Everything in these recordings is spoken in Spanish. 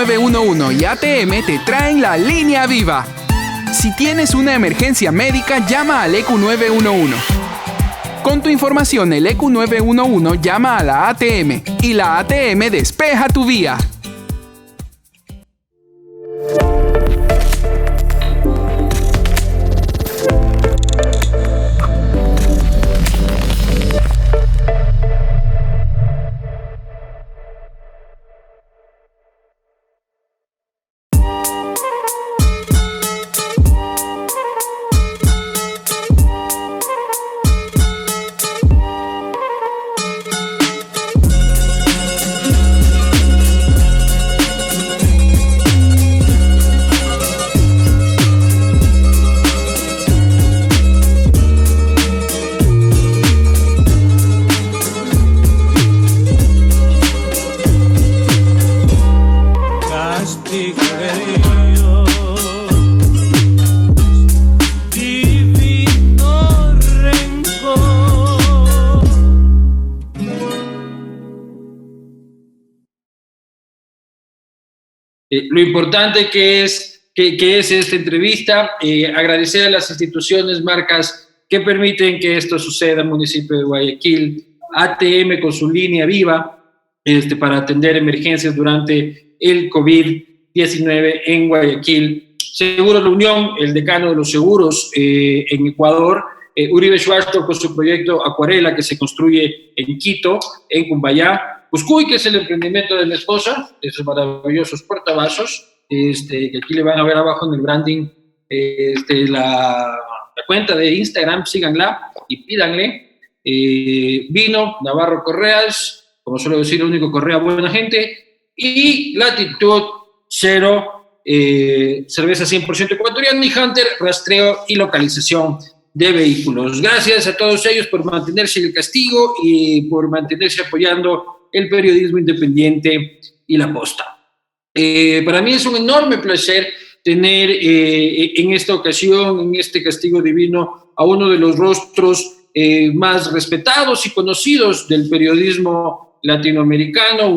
EQ911 y ATM te traen la línea viva. Si tienes una emergencia médica, llama al EQ911. Con tu información, el EQ911 llama a la ATM y la ATM despeja tu vía. Lo importante que es esta entrevista, agradecer a las instituciones, marcas que permiten que esto suceda en el municipio de Guayaquil, ATM con su línea viva para atender emergencias durante el COVID-19 en Guayaquil. Seguros La Unión, el decano de los seguros en Ecuador, Uribe Schwartz con su proyecto Acuarela, que se construye en Quito, en Cumbayá, Cuscuy, que es el emprendimiento de mi esposa, esos maravillosos portavasos, que aquí le van a ver abajo en el branding, la cuenta de Instagram, síganla y pídanle. Vino Navarro Correas, como suelo decir, el único Correa buena gente, y Latitud Cero, cerveza 100% ecuatoriana, y Hunter, rastreo y localización de vehículos. Gracias a todos ellos por mantenerse en el castigo y por mantenerse apoyando el periodismo independiente y la posta. Para mí es un enorme placer tener en esta ocasión, en este castigo divino, a uno de los rostros más respetados y conocidos del periodismo latinoamericano,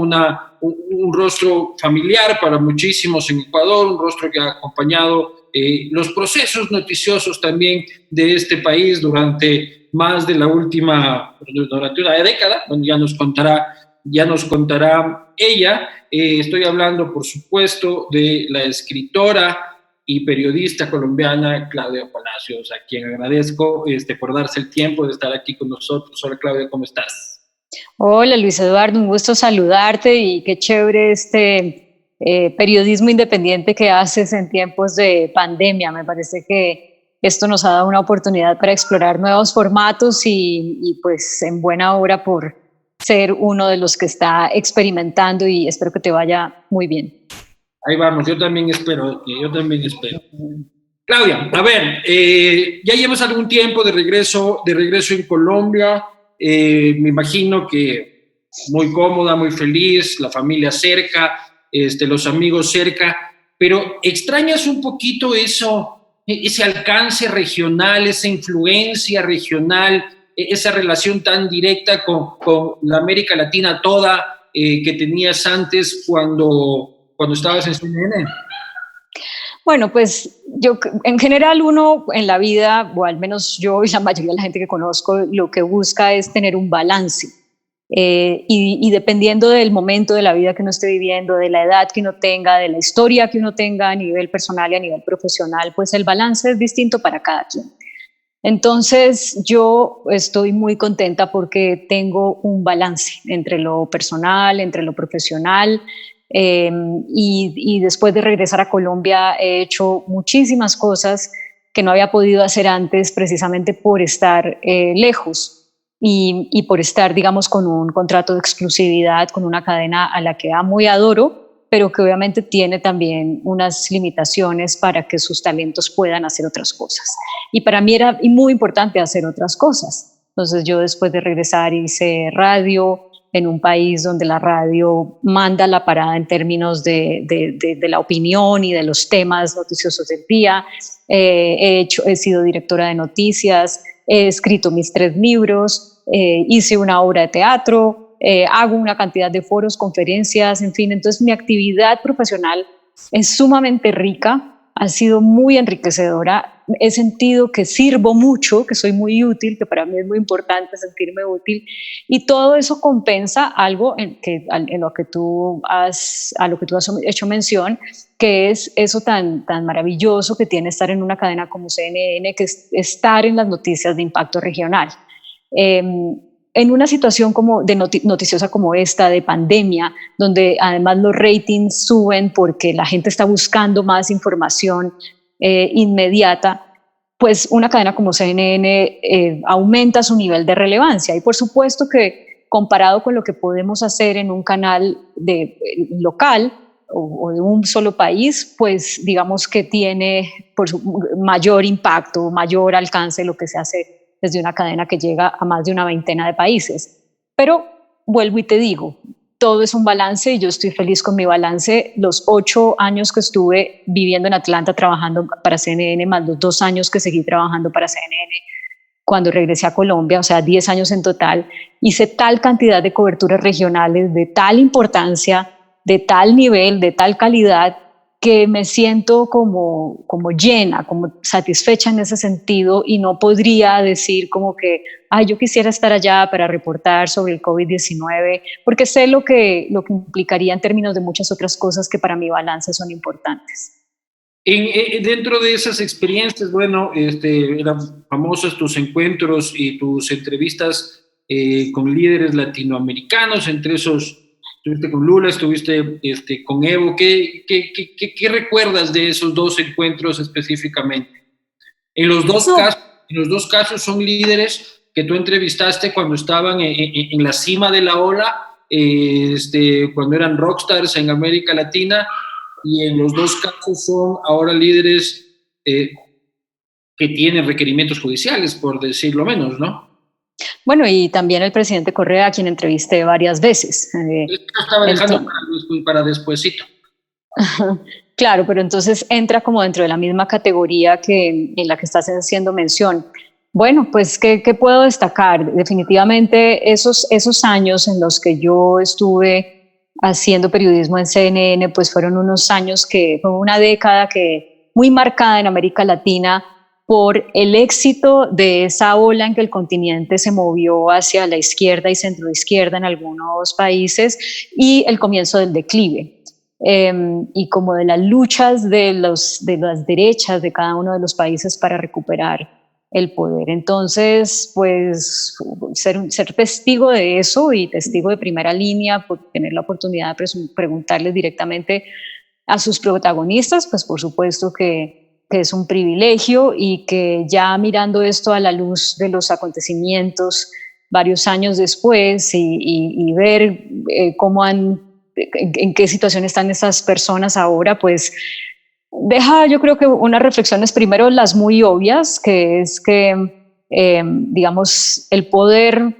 un rostro familiar para muchísimos en Ecuador, un rostro que ha acompañado los procesos noticiosos también de este país durante más de durante una década, donde ya nos contará ella. Estoy hablando, por supuesto, de la escritora y periodista colombiana Claudia Palacios, a quien agradezco por darse el tiempo de estar aquí con nosotros. Hola, Claudia, ¿cómo estás? Hola, Luis Eduardo, un gusto saludarte y qué chévere periodismo independiente que haces en tiempos de pandemia. Me parece que esto nos ha dado una oportunidad para explorar nuevos formatos y pues en buena hora por ser uno de los que está experimentando, y espero que te vaya muy bien. Ahí vamos, yo también espero. Claudia, a ver, ya llevas algún tiempo de regreso en Colombia, me imagino que muy cómoda, muy feliz, la familia cerca, los amigos cerca, pero ¿extrañas un poquito ese alcance regional, esa influencia regional, esa relación tan directa con la América Latina toda que tenías antes cuando estabas en CNN? Bueno, pues yo, en general, uno en la vida, o al menos yo y la mayoría de la gente que conozco, lo que busca es tener un balance. Y dependiendo del momento de la vida que uno esté viviendo, de la edad que uno tenga, de la historia que uno tenga a nivel personal y a nivel profesional, pues el balance es distinto para cada quien. Entonces yo estoy muy contenta porque tengo un balance entre lo personal, entre lo profesional, y después de regresar a Colombia he hecho muchísimas cosas que no había podido hacer antes, precisamente por estar lejos y por estar, digamos, con un contrato de exclusividad con una cadena a la que amo y adoro, pero que obviamente tiene también unas limitaciones para que sus talentos puedan hacer otras cosas. Y para mí era muy importante hacer otras cosas. Entonces yo, después de regresar, hice radio en un país donde la radio manda la parada en términos de la opinión y de los temas noticiosos del día. He sido directora de noticias, he escrito mis 3 libros, hice una obra de teatro, hago una cantidad de foros, conferencias, en fin. Entonces mi actividad profesional es sumamente rica, ha sido muy enriquecedora. He sentido que sirvo mucho, que soy muy útil, que para mí es muy importante sentirme útil, y todo eso compensa algo a lo que tú has hecho mención, que es eso tan maravilloso que tiene estar en una cadena como CNN, que es estar en las noticias de impacto regional. En una situación noticiosa como esta, de pandemia, donde además los ratings suben porque la gente está buscando más información inmediata, pues una cadena como CNN aumenta su nivel de relevancia. Y por supuesto que comparado con lo que podemos hacer en un canal local o de un solo país, pues digamos que tiene mayor impacto, mayor alcance lo que se hace desde una cadena que llega a más de una veintena de países. Pero vuelvo y te digo, todo es un balance y yo estoy feliz con mi balance. Los 8 años que estuve viviendo en Atlanta trabajando para CNN, más los 2 años que seguí trabajando para CNN cuando regresé a Colombia, o sea, 10 años en total, hice tal cantidad de coberturas regionales de tal importancia, de tal nivel, de tal calidad, que me siento como llena, como satisfecha en ese sentido, y no podría decir como que, yo quisiera estar allá para reportar sobre el COVID-19, porque sé lo que implicaría en términos de muchas otras cosas que para mi balance son importantes. Dentro de esas experiencias, bueno, eran famosos tus encuentros y tus entrevistas con líderes latinoamericanos, entre esos estuviste con Lula, estuviste con Evo. ¿Qué recuerdas de esos 2 encuentros específicamente? En los dos casos son líderes que tú entrevistaste cuando estaban en la cima de la ola, cuando eran rockstars en América Latina, y en los 2 casos son ahora líderes que tienen requerimientos judiciales, por decirlo menos, ¿no? Bueno, y también el presidente Correa, a quien entrevisté varias veces. Estaba dejando para despuesito. Claro, pero entonces entra como dentro de la misma categoría en la que estás haciendo mención. Bueno, pues, ¿qué puedo destacar? Definitivamente esos años en los que yo estuve haciendo periodismo en CNN, pues fueron unos años fue una década muy marcada en América Latina por el éxito de esa ola en que el continente se movió hacia la izquierda y centroizquierda en algunos países, y el comienzo del declive. Y como de las luchas de las derechas de cada uno de los países para recuperar el poder. Entonces, pues ser testigo de eso y testigo de primera línea, por tener la oportunidad de preguntarles directamente a sus protagonistas, pues por supuesto que es un privilegio, y que ya mirando esto a la luz de los acontecimientos varios años después y ver en qué situación están estas personas ahora, pues deja, yo creo que unas reflexiones, primero las muy obvias, que es que digamos el poder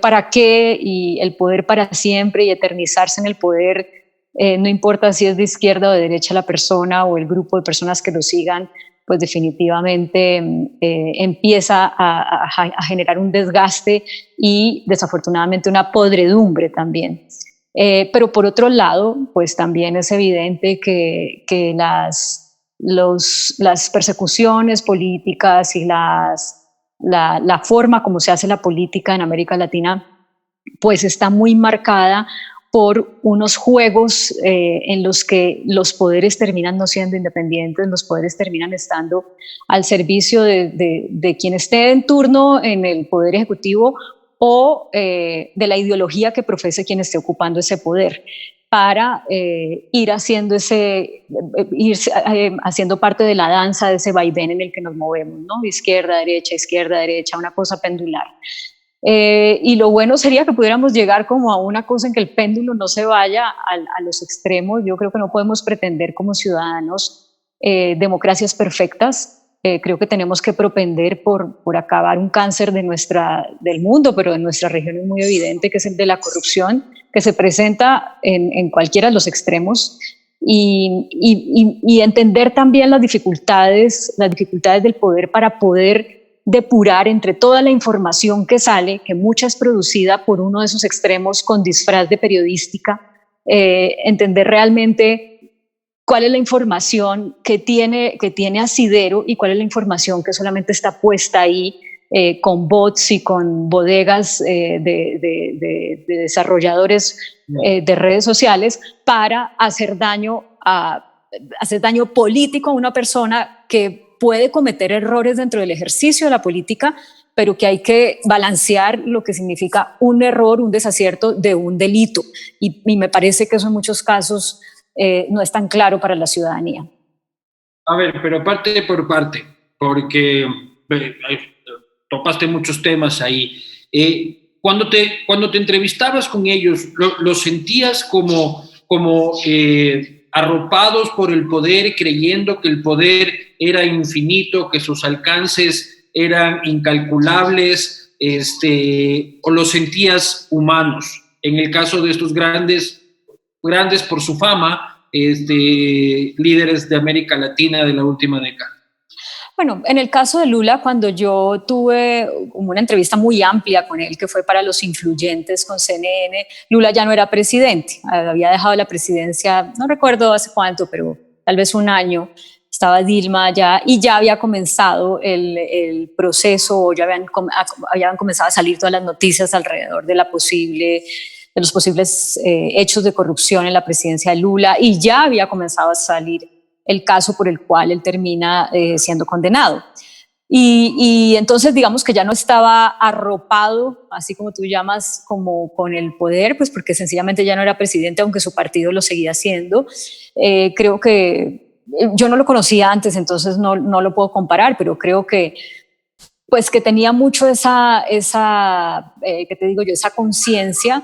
para qué y el poder para siempre y eternizarse en el poder, no importa si es de izquierda o de derecha la persona o el grupo de personas que lo sigan, pues definitivamente empieza a generar un desgaste y desafortunadamente una podredumbre también. Pero por otro lado, pues también es evidente que las persecuciones políticas y la forma como se hace la política en América Latina, pues está muy marcada por unos juegos en los que los poderes terminan no siendo independientes, los poderes terminan estando al servicio de quien esté en turno en el poder ejecutivo o de la ideología que profese quien esté ocupando ese poder, para ir haciendo haciendo parte de la danza, de ese vaivén en el que nos movemos, ¿no? Izquierda, derecha, una cosa pendular. Y lo bueno sería que pudiéramos llegar como a una cosa en que el péndulo no se vaya a los extremos. Yo creo que no podemos pretender como ciudadanos democracias perfectas. Creo que tenemos que propender por acabar un cáncer del mundo, pero en nuestra región es muy evidente, que es el de la corrupción, que se presenta en cualquiera de los extremos, y entender también las dificultades del poder para poder depurar entre toda la información que sale, que mucha es producida por uno de esos extremos con disfraz de periodística, entender realmente cuál es la información que tiene asidero y cuál es la información que solamente está puesta ahí con bots y con bodegas de desarrolladores de redes sociales para hacer daño político a una persona que puede cometer errores dentro del ejercicio de la política, pero que hay que balancear lo que significa un error, un desacierto de un delito. Y me parece que eso en muchos casos no es tan claro para la ciudadanía. A ver, pero parte por parte, porque topaste muchos temas ahí. Cuando te entrevistabas con ellos, ¿lo sentías como arropados por el poder, creyendo que el poder era infinito, que sus alcances eran incalculables, o los sentías humanos? En el caso de estos grandes por su fama, líderes de América Latina de la última década. Bueno, en el caso de Lula, cuando yo tuve una entrevista muy amplia con él, que fue para Los Influyentes con CNN, Lula ya no era presidente, había dejado la presidencia, no recuerdo hace cuánto, pero tal vez un año. Estaba Dilma ya y ya había comenzado el proceso, ya habían comenzado a salir todas las noticias alrededor de los posibles hechos de corrupción en la presidencia de Lula, y ya había comenzado a salir el caso por el cual él termina siendo condenado. Y entonces digamos que ya no estaba arropado, así como tú llamas, como con el poder, pues porque sencillamente ya no era presidente, aunque su partido lo seguía siendo. Creo que yo no lo conocía antes, entonces no lo puedo comparar, pero creo que tenía mucho esa conciencia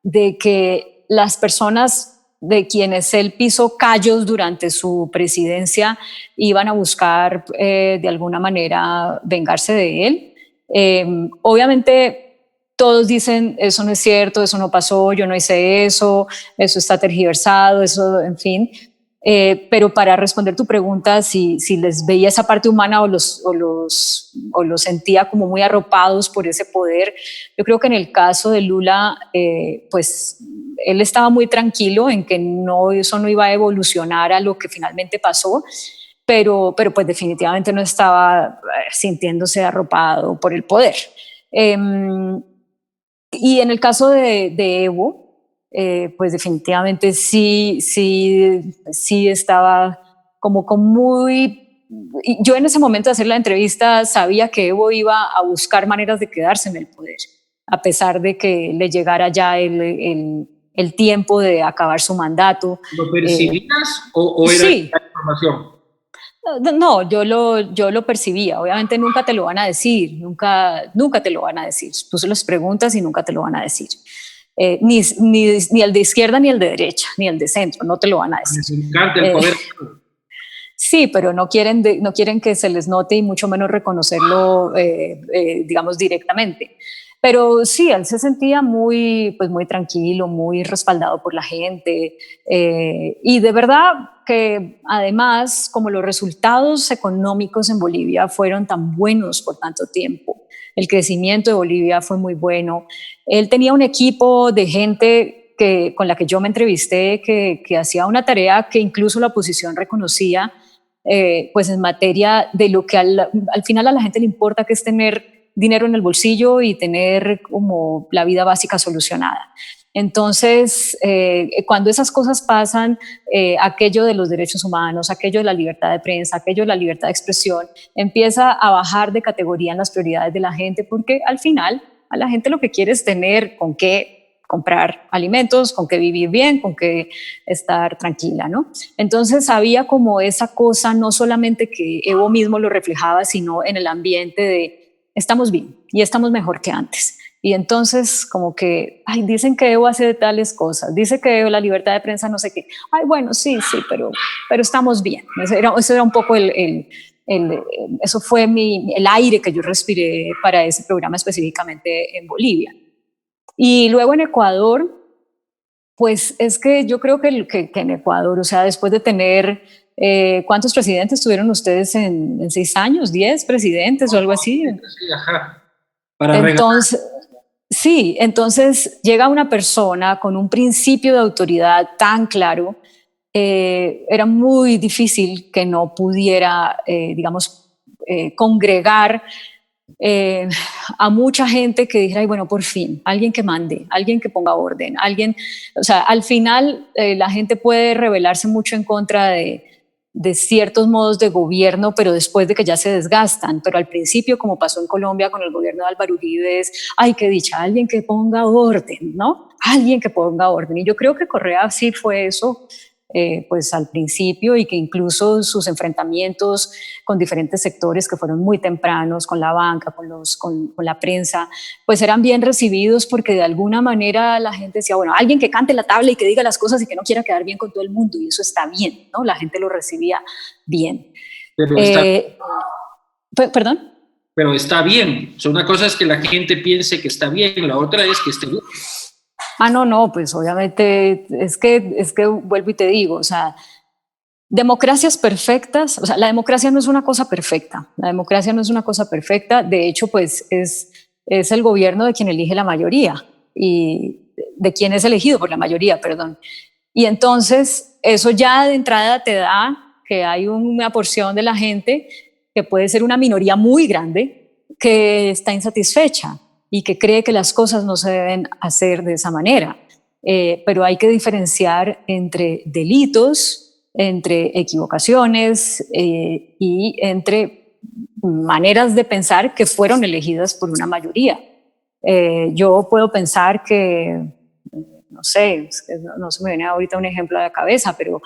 de que las personas de quienes él pisó callos durante su presidencia iban a buscar de alguna manera vengarse de él. Obviamente todos dicen eso no es cierto, eso no pasó, yo no hice eso está tergiversado, eso, en fin. Pero para responder tu pregunta, si les veía esa parte humana o los sentía como muy arropados por ese poder, yo creo que en el caso de Lula, pues él estaba muy tranquilo en que eso no iba a evolucionar a lo que finalmente pasó, pero pues definitivamente no estaba sintiéndose arropado por el poder. Y en el caso de Evo, pues definitivamente sí estaba como con muy... Yo en ese momento de hacer la entrevista sabía que Evo iba a buscar maneras de quedarse en el poder, a pesar de que le llegara ya el tiempo de acabar su mandato. ¿Lo percibías o era sí. la información? No, yo lo percibía. Obviamente nunca te lo van a decir, nunca te lo van a decir. Tú se los preguntas y nunca te lo van a decir. Ni el de izquierda, ni el de derecha, ni el de centro, no te lo van a decir. El poder. Sí, pero no quieren que se les note y mucho menos reconocerlo, digamos, directamente. Pero sí, él se sentía muy tranquilo, muy respaldado por la gente. Y de verdad que además, como los resultados económicos en Bolivia fueron tan buenos por tanto tiempo, el crecimiento de Bolivia fue muy bueno. Él tenía un equipo de gente con la que yo me entrevisté que hacía una tarea que incluso la oposición reconocía, pues en materia de lo que al final a la gente le importa, que es tener dinero en el bolsillo y tener como la vida básica solucionada. Entonces, cuando esas cosas pasan, aquello de los derechos humanos, aquello de la libertad de prensa, aquello de la libertad de expresión, empieza a bajar de categoría en las prioridades de la gente, porque al final a la gente lo que quiere es tener con qué comprar alimentos, con qué vivir bien, con qué estar tranquila, ¿no? Entonces había como esa cosa, no solamente que Evo mismo lo reflejaba, sino en el ambiente de estamos bien y estamos mejor que antes. Y entonces como que, dicen que Evo hace tales cosas, dice que la libertad de prensa no sé qué, bueno, sí, pero estamos bien. Eso era un poco eso fue el aire que yo respiré para ese programa específicamente en Bolivia. Y luego en Ecuador, pues es que yo creo que en Ecuador, o sea, después de tener ¿cuántos presidentes tuvieron ustedes en 6 años? ¿10 presidentes o algo así? Sí, ajá. Para entonces, sí, entonces llega una persona con un principio de autoridad tan claro, era muy difícil que no pudiera, digamos, congregar a mucha gente que dijera, ay, bueno, por fin, alguien que mande, alguien que ponga orden, alguien, o sea, al final la gente puede rebelarse mucho en contra de ciertos modos de gobierno, pero después de que ya se desgastan, pero al principio, como pasó en Colombia con el gobierno de Álvaro Uribe, es, ay, qué dicha, alguien que ponga orden, ¿no? Alguien que ponga orden. Y yo creo que Correa sí fue eso, pues al principio, y que incluso sus enfrentamientos con diferentes sectores que fueron muy tempranos, con la banca, con la prensa, pues eran bien recibidos porque de alguna manera la gente decía, bueno, alguien que cante la tabla y que diga las cosas y que no quiera quedar bien con todo el mundo, y eso está bien, ¿no? La gente lo recibía bien. Pero ¿Perdón? Pero está bien. O sea, una cosa es que la gente piense que está bien, la otra es que esté bien. No, pues obviamente es que vuelvo y te digo, o sea, democracias perfectas, o sea, la democracia no es una cosa perfecta, la democracia no es una cosa perfecta, de hecho, pues es el gobierno de quien elige la mayoría y de quien es elegido por la mayoría, perdón. Y entonces eso ya de entrada te da que hay una porción de la gente que puede ser una minoría muy grande que está insatisfecha y que cree que las cosas no se deben hacer de esa manera. Pero hay que diferenciar entre delitos, entre equivocaciones y entre maneras de pensar que fueron elegidas por una mayoría. Yo puedo pensar que, no sé, no se me viene ahorita un ejemplo a la cabeza, pero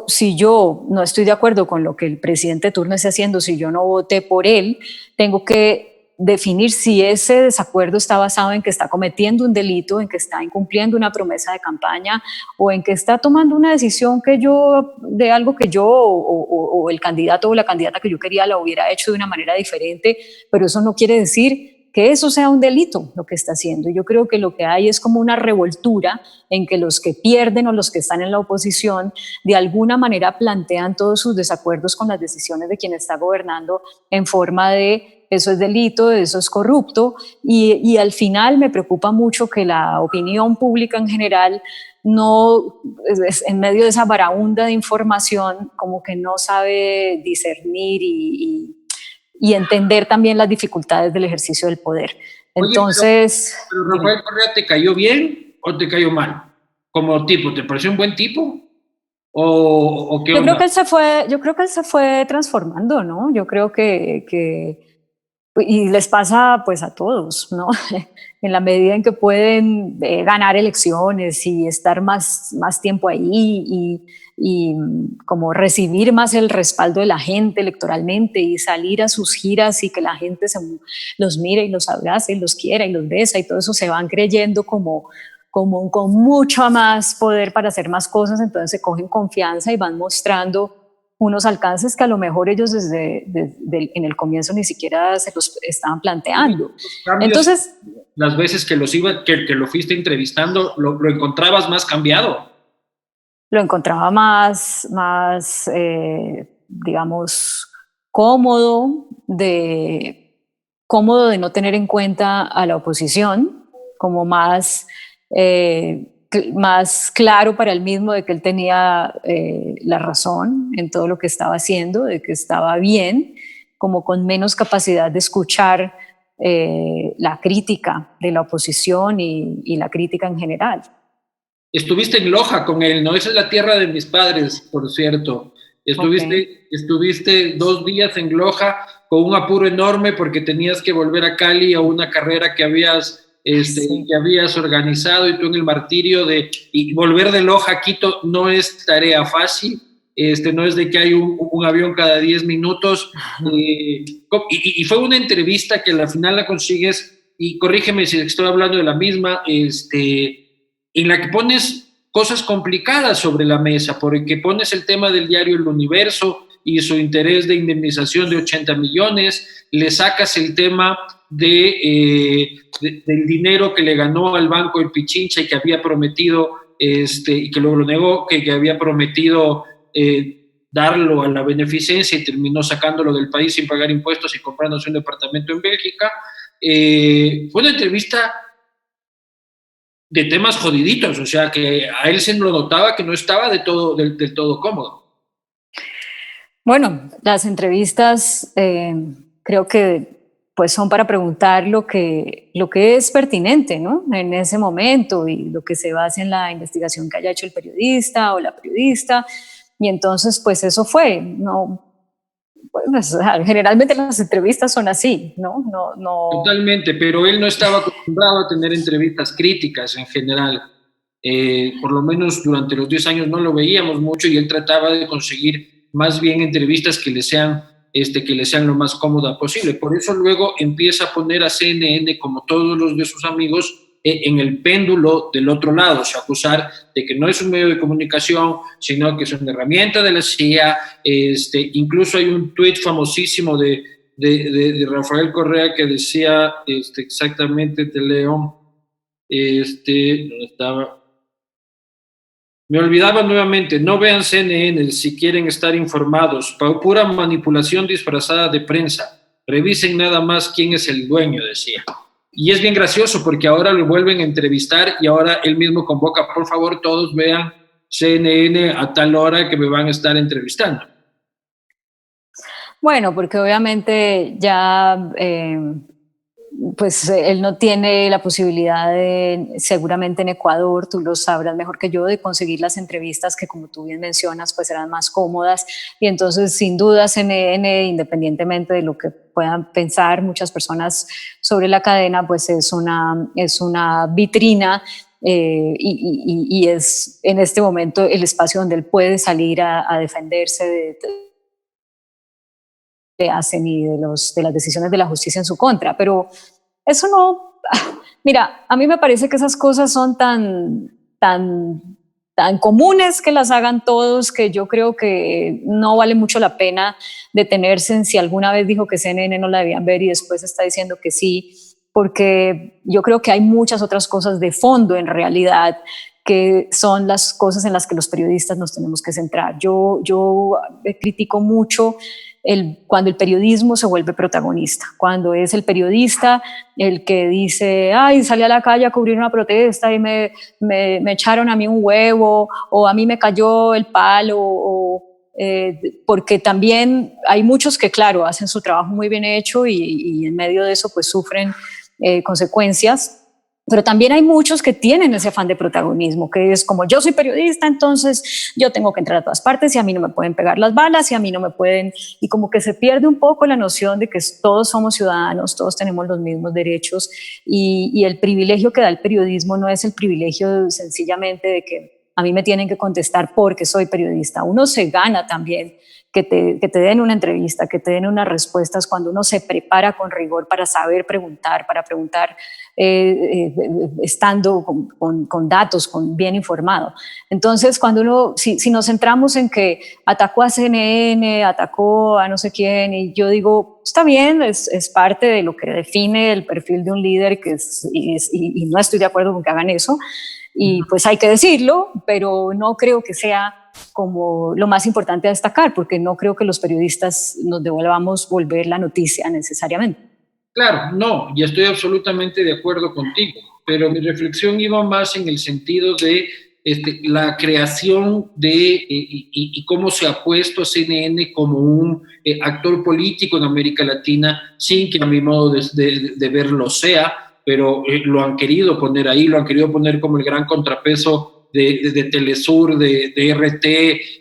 si yo no estoy de acuerdo con lo que el presidente de turno esté haciendo, si yo no voté por él, tengo que definir si ese desacuerdo está basado en que está cometiendo un delito, en que está incumpliendo una promesa de campaña o en que está tomando una decisión de algo que yo o el candidato o la candidata que yo quería la hubiera hecho de una manera diferente, pero eso no quiere decir que eso sea un delito lo que está haciendo. Yo creo que lo que hay es como una revoltura en que los que pierden o los que están en la oposición de alguna manera plantean todos sus desacuerdos con las decisiones de quien está gobernando en forma de eso es delito, eso es corrupto, y al final me preocupa mucho que la opinión pública en general no, en medio de esa varaunda de información, como que no sabe discernir y entender también las dificultades del ejercicio del poder. Entonces... Oye, pero Rafael Correa, ¿te cayó bien o te cayó mal? Como tipo, ¿te pareció un buen tipo? ¿O qué onda? Yo creo que él se fue transformando, ¿no? Yo creo que y les pasa pues a todos, ¿no? En la medida en que pueden ganar elecciones y estar más tiempo ahí y como recibir más el respaldo de la gente electoralmente y salir a sus giras y que la gente los mire y los abrace y los quiera y los besa y todo eso, se van creyendo como con mucho más poder para hacer más cosas, entonces se cogen confianza y van mostrando unos alcances que a lo mejor ellos en el comienzo ni siquiera se los estaban planteando. Entonces, las veces que que lo fuiste entrevistando, lo encontrabas más cambiado. Lo encontraba más digamos, cómodo de no tener en cuenta a la oposición, como más claro para él mismo de que él tenía la razón en todo lo que estaba haciendo, de que estaba bien, como con menos capacidad de escuchar la crítica de la oposición y la crítica en general. Estuviste en Loja con él, ¿no? Esa es la tierra de mis padres, por cierto. Estuviste 2 días en Loja con un apuro enorme porque tenías que volver a Cali a una carrera que habías organizado, y tú en el martirio y volver de Loja a Quito no es tarea fácil. No es de que hay un avión cada 10 minutos. Y fue una entrevista que al final la consigues, y corrígeme si estoy hablando de la misma, en la que pones cosas complicadas sobre la mesa, porque pones el tema del diario El Universo y su interés de indemnización de 80 millones, le sacas el tema del dinero que le ganó al Banco del Pichincha y que había prometido y que luego lo negó, que había prometido darlo a la beneficencia y terminó sacándolo del país sin pagar impuestos y comprándose un departamento en Bélgica. Fue una entrevista de temas jodiditos, o sea, que a él se lo notaba que no estaba del todo cómodo. Bueno, las entrevistas creo que pues son para preguntar lo que es pertinente, ¿no? En ese momento, y lo que se basa en la investigación que haya hecho el periodista o la periodista, y entonces pues eso fue, ¿no? Pues, generalmente las entrevistas son así, ¿no? Totalmente, pero él no estaba acostumbrado a tener entrevistas críticas en general. Por lo menos durante los 10 años no lo veíamos mucho, y él trataba de conseguir más bien entrevistas que le sean lo más cómoda posible. Por eso luego empieza a poner a CNN, como todos los de sus amigos, en el péndulo del otro lado, o sea, acusar de que no es un medio de comunicación, sino que es una herramienta de la CIA. Incluso hay un tuit famosísimo de Rafael Correa que decía exactamente, te leo, ¿dónde estaba? Me olvidaba nuevamente, no vean CNN si quieren estar informados, pura manipulación disfrazada de prensa, revisen nada más quién es el dueño, decía. Y es bien gracioso porque ahora lo vuelven a entrevistar y ahora él mismo convoca, por favor todos vean CNN a tal hora que me van a estar entrevistando. Bueno, porque obviamente ya pues él no tiene la posibilidad de, seguramente en Ecuador, tú lo sabrás mejor que yo, de conseguir las entrevistas que, como tú bien mencionas, pues eran más cómodas. Y entonces, sin duda, CNN, independientemente de lo que puedan pensar muchas personas sobre la cadena, pues es una vitrina y es en este momento el espacio donde él puede salir a defenderse de hacen y de las decisiones de la justicia en su contra. Pero eso no, mira, a mí me parece que esas cosas son tan comunes que las hagan todos, que yo creo que no vale mucho la pena detenerse en si alguna vez dijo que CNN no la debían ver y después está diciendo que sí, porque yo creo que hay muchas otras cosas de fondo en realidad, que son las cosas en las que los periodistas nos tenemos que centrar. Yo critico mucho cuando el periodismo se vuelve protagonista, cuando es el periodista el que dice, ay, salí a la calle a cubrir una protesta y me echaron a mí un huevo, o a mí me cayó el palo, porque también hay muchos que, claro, hacen su trabajo muy bien hecho y en medio de eso pues sufren consecuencias. Pero también hay muchos que tienen ese afán de protagonismo, que es como, yo soy periodista, entonces yo tengo que entrar a todas partes y a mí no me pueden pegar las balas y a mí no me pueden... Y como que se pierde un poco la noción de que todos somos ciudadanos, todos tenemos los mismos derechos, y el privilegio que da el periodismo no es el privilegio sencillamente de que a mí me tienen que contestar porque soy periodista. Uno se gana también que te den una entrevista, que te den unas respuestas cuando uno se prepara con rigor para saber preguntar, estando con datos, bien informado. Entonces, cuando si nos centramos en que atacó a CNN, atacó a no sé quién, y yo digo, está bien, es parte de lo que define el perfil de un líder, y no estoy de acuerdo con que hagan eso, y pues hay que decirlo, pero no creo que sea como lo más importante a destacar, porque no creo que los periodistas nos devolvamos volver la noticia necesariamente. Claro, no, y estoy absolutamente de acuerdo contigo, pero mi reflexión iba más en el sentido de la creación y cómo se ha puesto a CNN como un actor político en América Latina, sin que a mi modo de verlo sea, pero lo han querido poner ahí, lo han querido poner como el gran contrapeso de Telesur, de RT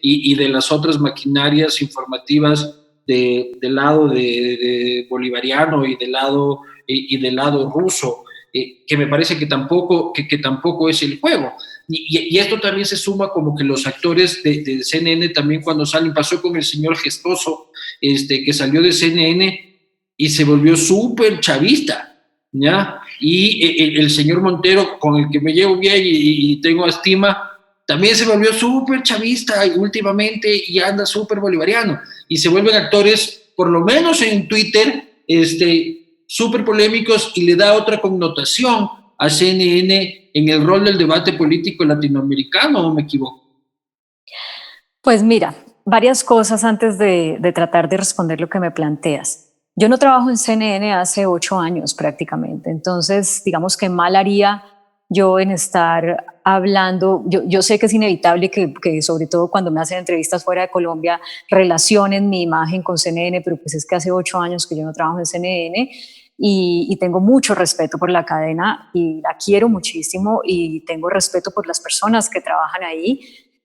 y de las otras maquinarias informativas del lado de bolivariano y del lado ruso, que me parece que tampoco es el juego. Y esto también se suma como que los actores de CNN también, cuando salen, pasó con el señor Gestoso, que salió de CNN y se volvió súper chavista, ¿ya? Y el señor Montero, con el que me llevo bien y tengo estima, también se volvió súper chavista últimamente y anda súper bolivariano. Y se vuelven actores, por lo menos en Twitter, súper polémicos, y le da otra connotación a CNN en el rol del debate político latinoamericano, ¿o me equivoco? Pues mira, varias cosas antes de tratar de responder lo que me planteas. Yo no trabajo en CNN hace 8 años prácticamente, entonces digamos que mal haría yo en estar hablando. Yo sé que es inevitable que sobre todo cuando me hacen entrevistas fuera de Colombia relacionen mi imagen con CNN, pero pues es que hace 8 años que yo no trabajo en CNN y tengo mucho respeto por la cadena y la quiero muchísimo y tengo respeto por las personas que trabajan ahí.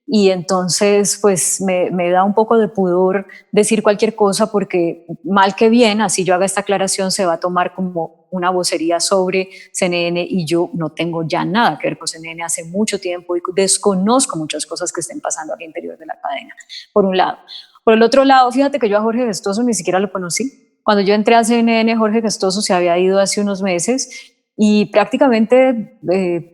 Y entonces, pues me da un poco de pudor decir cualquier cosa porque mal que bien, así yo haga esta aclaración, se va a tomar como una vocería sobre CNN y yo no tengo ya nada que ver con CNN hace mucho tiempo y desconozco muchas cosas que estén pasando al interior de la cadena, por un lado. Por el otro lado, fíjate que yo a Jorge Gestoso ni siquiera lo conocí. Cuando yo entré a CNN, Jorge Gestoso se había ido hace unos meses y prácticamente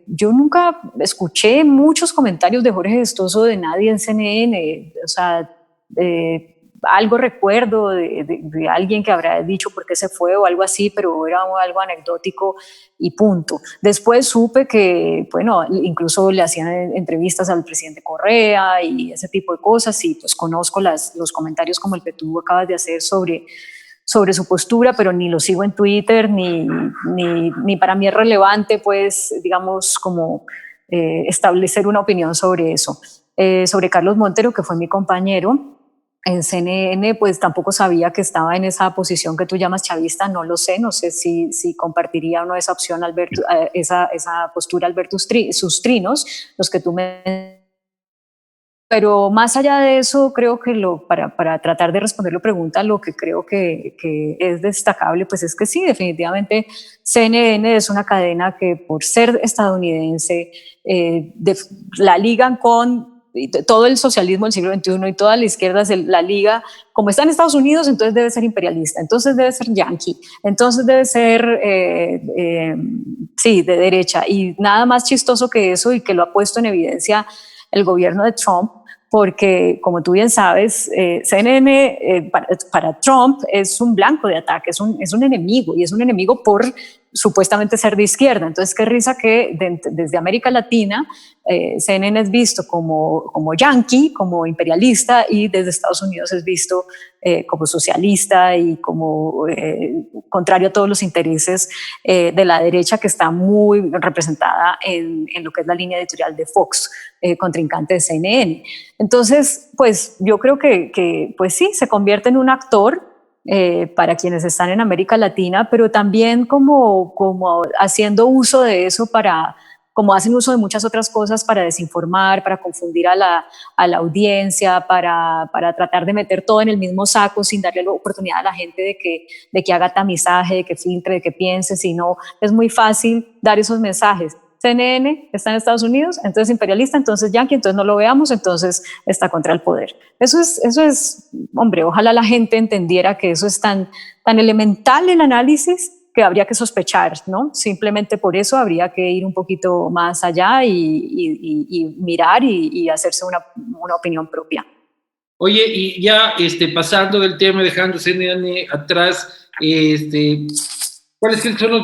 yo nunca escuché muchos comentarios de Jorge Gestoso de nadie en CNN. O sea, algo recuerdo de alguien que habrá dicho por qué se fue o algo así, pero era algo anecdótico y punto. Después supe que, bueno, incluso le hacían entrevistas al presidente Correa y ese tipo de cosas, y pues conozco los comentarios como el que tú acabas de hacer sobre su postura, pero ni lo sigo en Twitter, ni para mí es relevante, pues, digamos, como establecer una opinión sobre eso. Sobre Carlos Montero, que fue mi compañero en CNN, pues tampoco sabía que estaba en esa posición que tú llamas chavista, no lo sé, no sé si compartiría o no esa opción, esa postura Alberto Sustrinos, los que tú me... Pero más allá de eso, creo que para tratar de responder la pregunta, lo que creo que es destacable, pues es que sí, definitivamente CNN es una cadena que por ser estadounidense la ligan con todo el socialismo del siglo XXI y toda la izquierda la liga, como está en Estados Unidos, entonces debe ser imperialista, entonces debe ser yanqui, entonces debe ser, sí, de derecha. Y nada más chistoso que eso, y que lo ha puesto en evidencia el gobierno de Trump, porque, como tú bien sabes, CNN para Trump es un blanco de ataque, es un enemigo, y es un enemigo por supuestamente ser de izquierda. Entonces, qué risa que desde América Latina CNN es visto como yanqui, como imperialista, y desde Estados Unidos es visto como socialista y como contrario a todos los intereses de la derecha, que está muy representada en lo que es la línea editorial de Fox, contrincante de CNN. Entonces, pues yo creo que pues sí, se convierte en un actor para quienes están en América Latina, pero también como haciendo uso de eso como hacen uso de muchas otras cosas para desinformar, para confundir a la audiencia, para tratar de meter todo en el mismo saco sin darle la oportunidad a la gente de que haga tamizaje, de que filtre, de que piense, sino es muy fácil dar esos mensajes. CNN está en Estados Unidos, entonces imperialista, entonces yanqui, entonces no lo veamos, entonces está contra el poder. Eso es, hombre, ojalá la gente entendiera que eso es tan elemental el análisis que habría que sospechar, ¿no? Simplemente por eso habría que ir un poquito más allá y mirar y hacerse una opinión propia. Oye, y ya pasando del tema, dejando CNN atrás, ¿cuáles son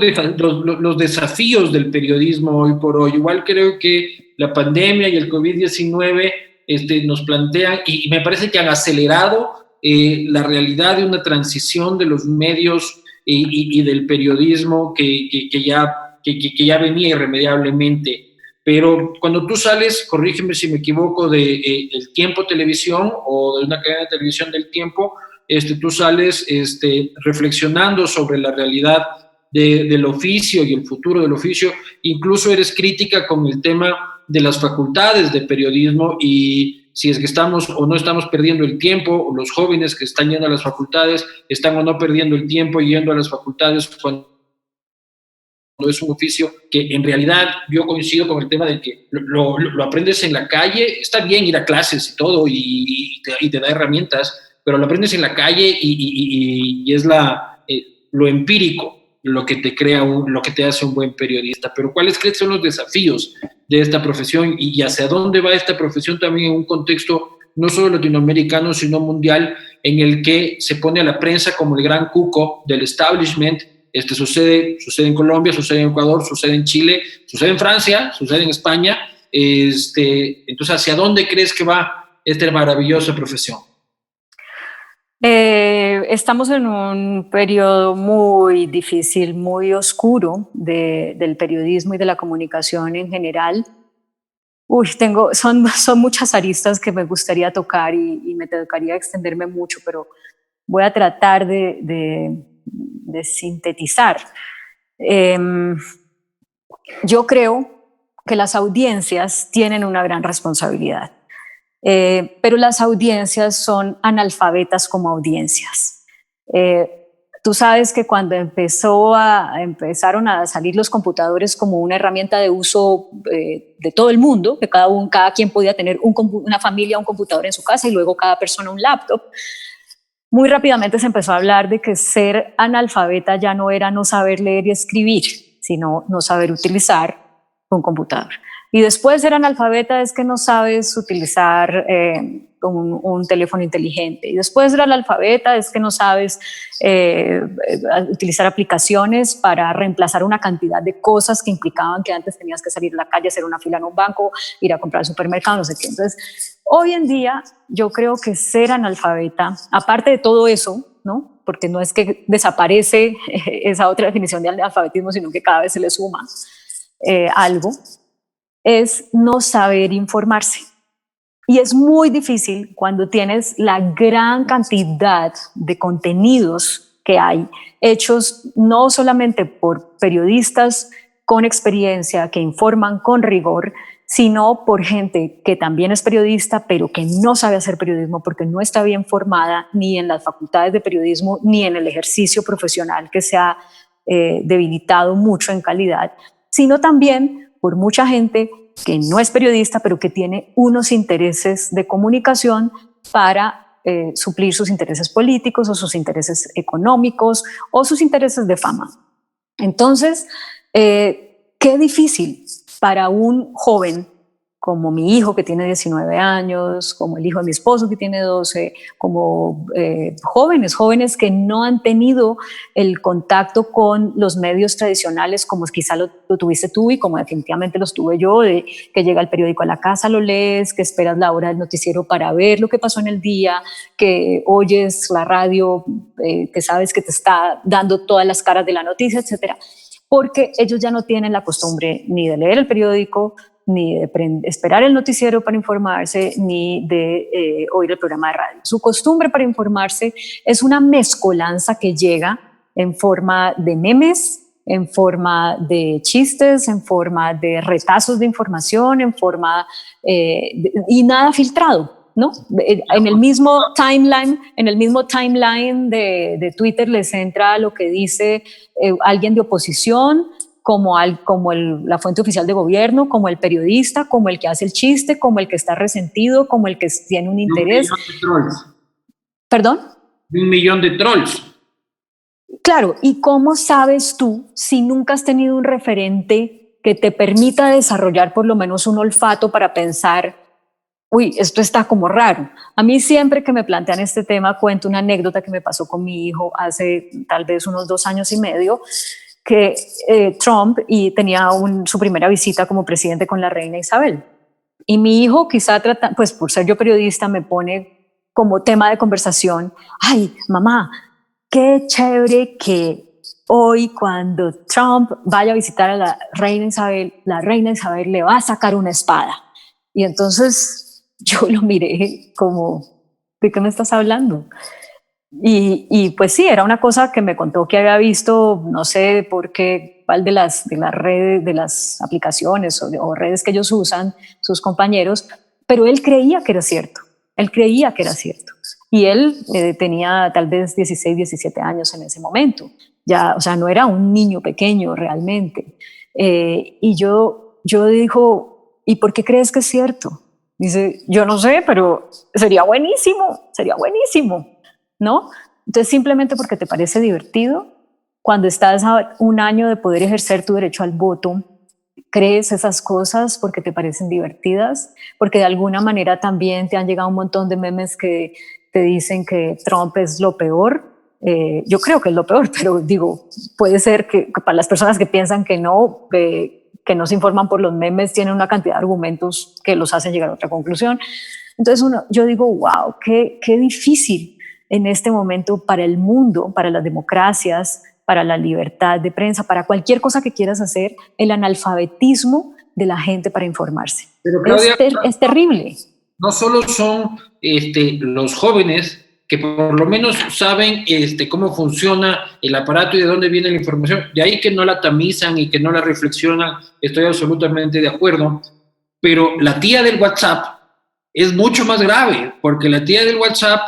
los desafíos del periodismo hoy por hoy? Igual creo que la pandemia y el COVID-19 nos plantean, y me parece que han acelerado la realidad de una transición de los medios y del periodismo que ya venía irremediablemente. Pero cuando tú sales, corrígeme si me equivoco, de El Tiempo Televisión o de una cadena de televisión del Tiempo, tú sales reflexionando sobre la realidad del oficio y el futuro del oficio. Incluso eres crítica con el tema de las facultades de periodismo y si es que estamos o no estamos perdiendo el tiempo, o los jóvenes que están yendo a las facultades están o no perdiendo el tiempo yendo a las facultades cuando es un oficio que en realidad yo coincido con el tema de que lo aprendes en la calle. Está bien ir a clases y todo y te da herramientas, pero lo aprendes en la calle y es lo empírico lo que te crea, lo que te hace un buen periodista. Pero ¿cuáles crees que son los desafíos de esta profesión y hacia dónde va esta profesión también en un contexto no solo latinoamericano, sino mundial, en el que se pone a la prensa como el gran cuco del establishment, Sucede en Colombia, sucede en Ecuador, sucede en Chile, sucede en Francia, sucede en España. Entonces, ¿hacia dónde crees que va esta maravillosa profesión? Estamos en un periodo muy difícil, muy oscuro del periodismo y de la comunicación en general. Son muchas aristas que me gustaría tocar y me tocaría extenderme mucho, pero voy a tratar de sintetizar. Yo creo que las audiencias tienen una gran responsabilidad. Pero las audiencias son analfabetas como audiencias. Tú sabes que cuando empezaron a salir los computadores como una herramienta de uso de todo el mundo, que cada quien podía tener una familia, un computador en su casa y luego cada persona un laptop, muy rápidamente se empezó a hablar de que ser analfabeta ya no era no saber leer y escribir, sino no saber utilizar un computador. Y después ser analfabeta es que no sabes utilizar un teléfono inteligente. Y después ser analfabeta es que no sabes utilizar aplicaciones para reemplazar una cantidad de cosas que implicaban que antes tenías que salir a la calle, hacer una fila en un banco, ir a comprar al supermercado, no sé qué. Entonces, hoy en día yo creo que ser analfabeta, aparte de todo eso, ¿no? Porque no es que desaparece esa otra definición de analfabetismo, sino que cada vez se le suma algo, es no saber informarse. Y es muy difícil cuando tienes la gran cantidad de contenidos que hay, hechos no solamente por periodistas con experiencia, que informan con rigor, sino por gente que también es periodista, pero que no sabe hacer periodismo porque no está bien formada ni en las facultades de periodismo, ni en el ejercicio profesional que se ha debilitado mucho en calidad, sino también por mucha gente que no es periodista, pero que tiene unos intereses de comunicación para suplir sus intereses políticos o sus intereses económicos o sus intereses de fama. Entonces, qué difícil para un joven como mi hijo que tiene 19 años, como el hijo de mi esposo que tiene 12, como jóvenes que no han tenido el contacto con los medios tradicionales como quizá lo tuviste tú y como definitivamente los tuve yo, de que llega el periódico a la casa, lo lees, que esperas la hora del noticiero para ver lo que pasó en el día, que oyes la radio, que sabes que te está dando todas las caras de la noticia, etcétera, porque ellos ya no tienen la costumbre ni de leer el periódico, ni de esperar el noticiero para informarse, ni de oír el programa de radio. Su costumbre para informarse es una mezcolanza que llega en forma de memes, en forma de chistes, en forma de retazos de información, en forma y nada filtrado, ¿no? En el mismo timeline de Twitter les entra lo que dice alguien de oposición, como la fuente oficial de gobierno, como el periodista, como el que hace el chiste, como el que está resentido, como el que tiene un interés. 1 millón de trolls. ¿Perdón? 1 millón de trolls. Claro, ¿y cómo sabes tú si nunca has tenido un referente que te permita desarrollar por lo menos un olfato para pensar, uy, esto está como raro? A mí siempre que me plantean este tema cuento una anécdota que me pasó con mi hijo hace tal vez unos 2 años y medio, que Trump tenía su primera visita como presidente con la reina Isabel. Y mi hijo quizá pues por ser yo periodista me pone como tema de conversación, ay, mamá, qué chévere que hoy cuando Trump vaya a visitar a la reina Isabel le va a sacar una espada. Y entonces yo lo miré como, ¿de qué me estás hablando? Y pues sí, era una cosa que me contó que había visto, no sé por qué, cuál de las redes, de las aplicaciones o redes que ellos usan, sus compañeros, pero él creía que era cierto, Y él tenía tal vez 16, 17 años en ese momento, ya, o sea, no era un niño pequeño realmente. Y yo dijo, ¿y por qué crees que es cierto? Dice, yo no sé, pero sería buenísimo, ¿no? Entonces, simplemente porque te parece divertido, cuando estás a un año de poder ejercer tu derecho al voto, crees esas cosas porque te parecen divertidas, porque de alguna manera también te han llegado un montón de memes que te dicen que Trump es lo peor, Yo creo que es lo peor, pero digo, puede ser que para las personas que piensan que no se informan por los memes, tienen una cantidad de argumentos que los hacen llegar a otra conclusión. Entonces yo digo, wow, qué difícil en este momento para el mundo, para las democracias, para la libertad de prensa, para cualquier cosa que quieras hacer, el analfabetismo de la gente para informarse. Pero Claudia, es terrible. No solo son los jóvenes que por lo menos saben cómo funciona el aparato y de dónde viene la información, de ahí que no la tamizan y que no la reflexionan, estoy absolutamente de acuerdo, pero la tía del WhatsApp es mucho más grave, porque la tía del WhatsApp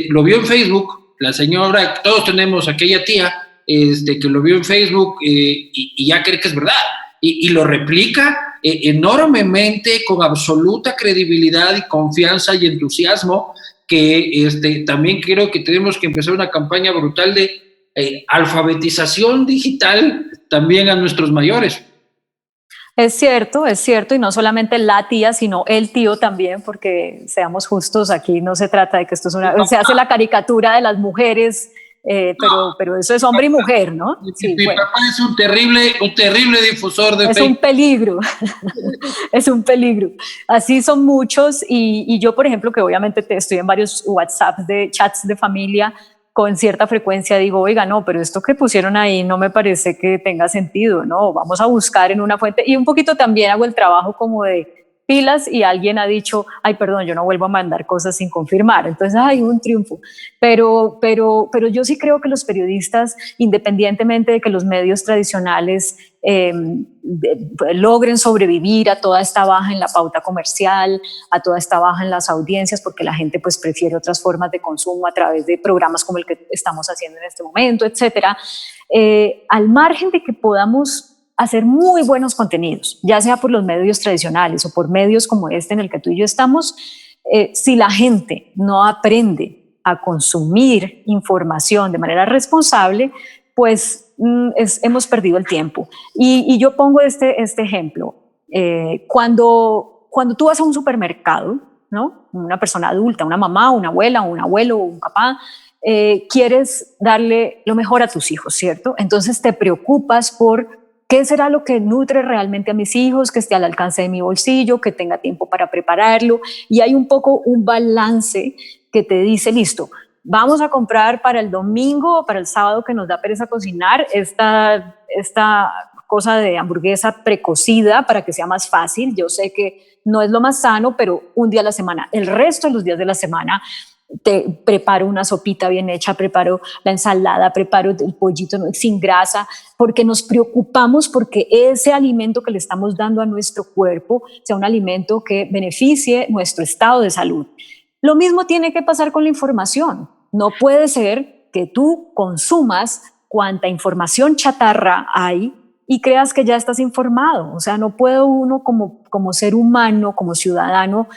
lo vio en Facebook, la señora, todos tenemos aquella tía que lo vio en Facebook y ya cree que es verdad, y lo replica enormemente, con absoluta credibilidad y confianza y entusiasmo, que también creo que tenemos que empezar una campaña brutal de alfabetización digital también a nuestros mayores. Es cierto, y no solamente la tía, sino el tío también, porque seamos justos, aquí no se trata de que esto es se hace la caricatura de las mujeres, pero eso es hombre y mujer, ¿no? Sí, mi papá es un terrible difusor de Facebook. Es un peligro, es un peligro. Así son muchos, y yo, por ejemplo, que obviamente estoy en varios WhatsApps de chats de familia, con cierta frecuencia digo, oiga, no, pero esto que pusieron ahí no me parece que tenga sentido, ¿no? Vamos a buscar en una fuente, y un poquito también hago el trabajo como de pilas, y alguien ha dicho, ay, perdón, yo no vuelvo a mandar cosas sin confirmar, entonces hay un triunfo, pero yo sí creo que los periodistas, independientemente de que los medios tradicionales logren sobrevivir a toda esta baja en la pauta comercial, a toda esta baja en las audiencias, porque la gente pues prefiere otras formas de consumo a través de programas como el que estamos haciendo en este momento, etcétera, al margen de que podamos hacer muy buenos contenidos, ya sea por los medios tradicionales o por medios como este en el que tú y yo estamos, si la gente no aprende a consumir información de manera responsable, pues hemos perdido el tiempo. Y yo pongo este ejemplo. Cuando tú vas a un supermercado, ¿no? Una persona adulta, una mamá, una abuela, un abuelo, un papá, quieres darle lo mejor a tus hijos, ¿cierto? Entonces te preocupas por ¿qué será lo que nutre realmente a mis hijos, que esté al alcance de mi bolsillo, que tenga tiempo para prepararlo? Y hay un poco un balance que te dice, listo, vamos a comprar para el domingo o para el sábado que nos da pereza cocinar esta cosa de hamburguesa precocida para que sea más fácil. Yo sé que no es lo más sano, pero un día a la semana. El resto de los días de la semana te preparo una sopita bien hecha, preparo la ensalada, preparo el pollito sin grasa, porque nos preocupamos porque ese alimento que le estamos dando a nuestro cuerpo sea un alimento que beneficie nuestro estado de salud. Lo mismo tiene que pasar con la información. No puede ser que tú consumas cuanta información chatarra hay y creas que ya estás informado. O sea, no puede uno como ser humano, como ciudadano,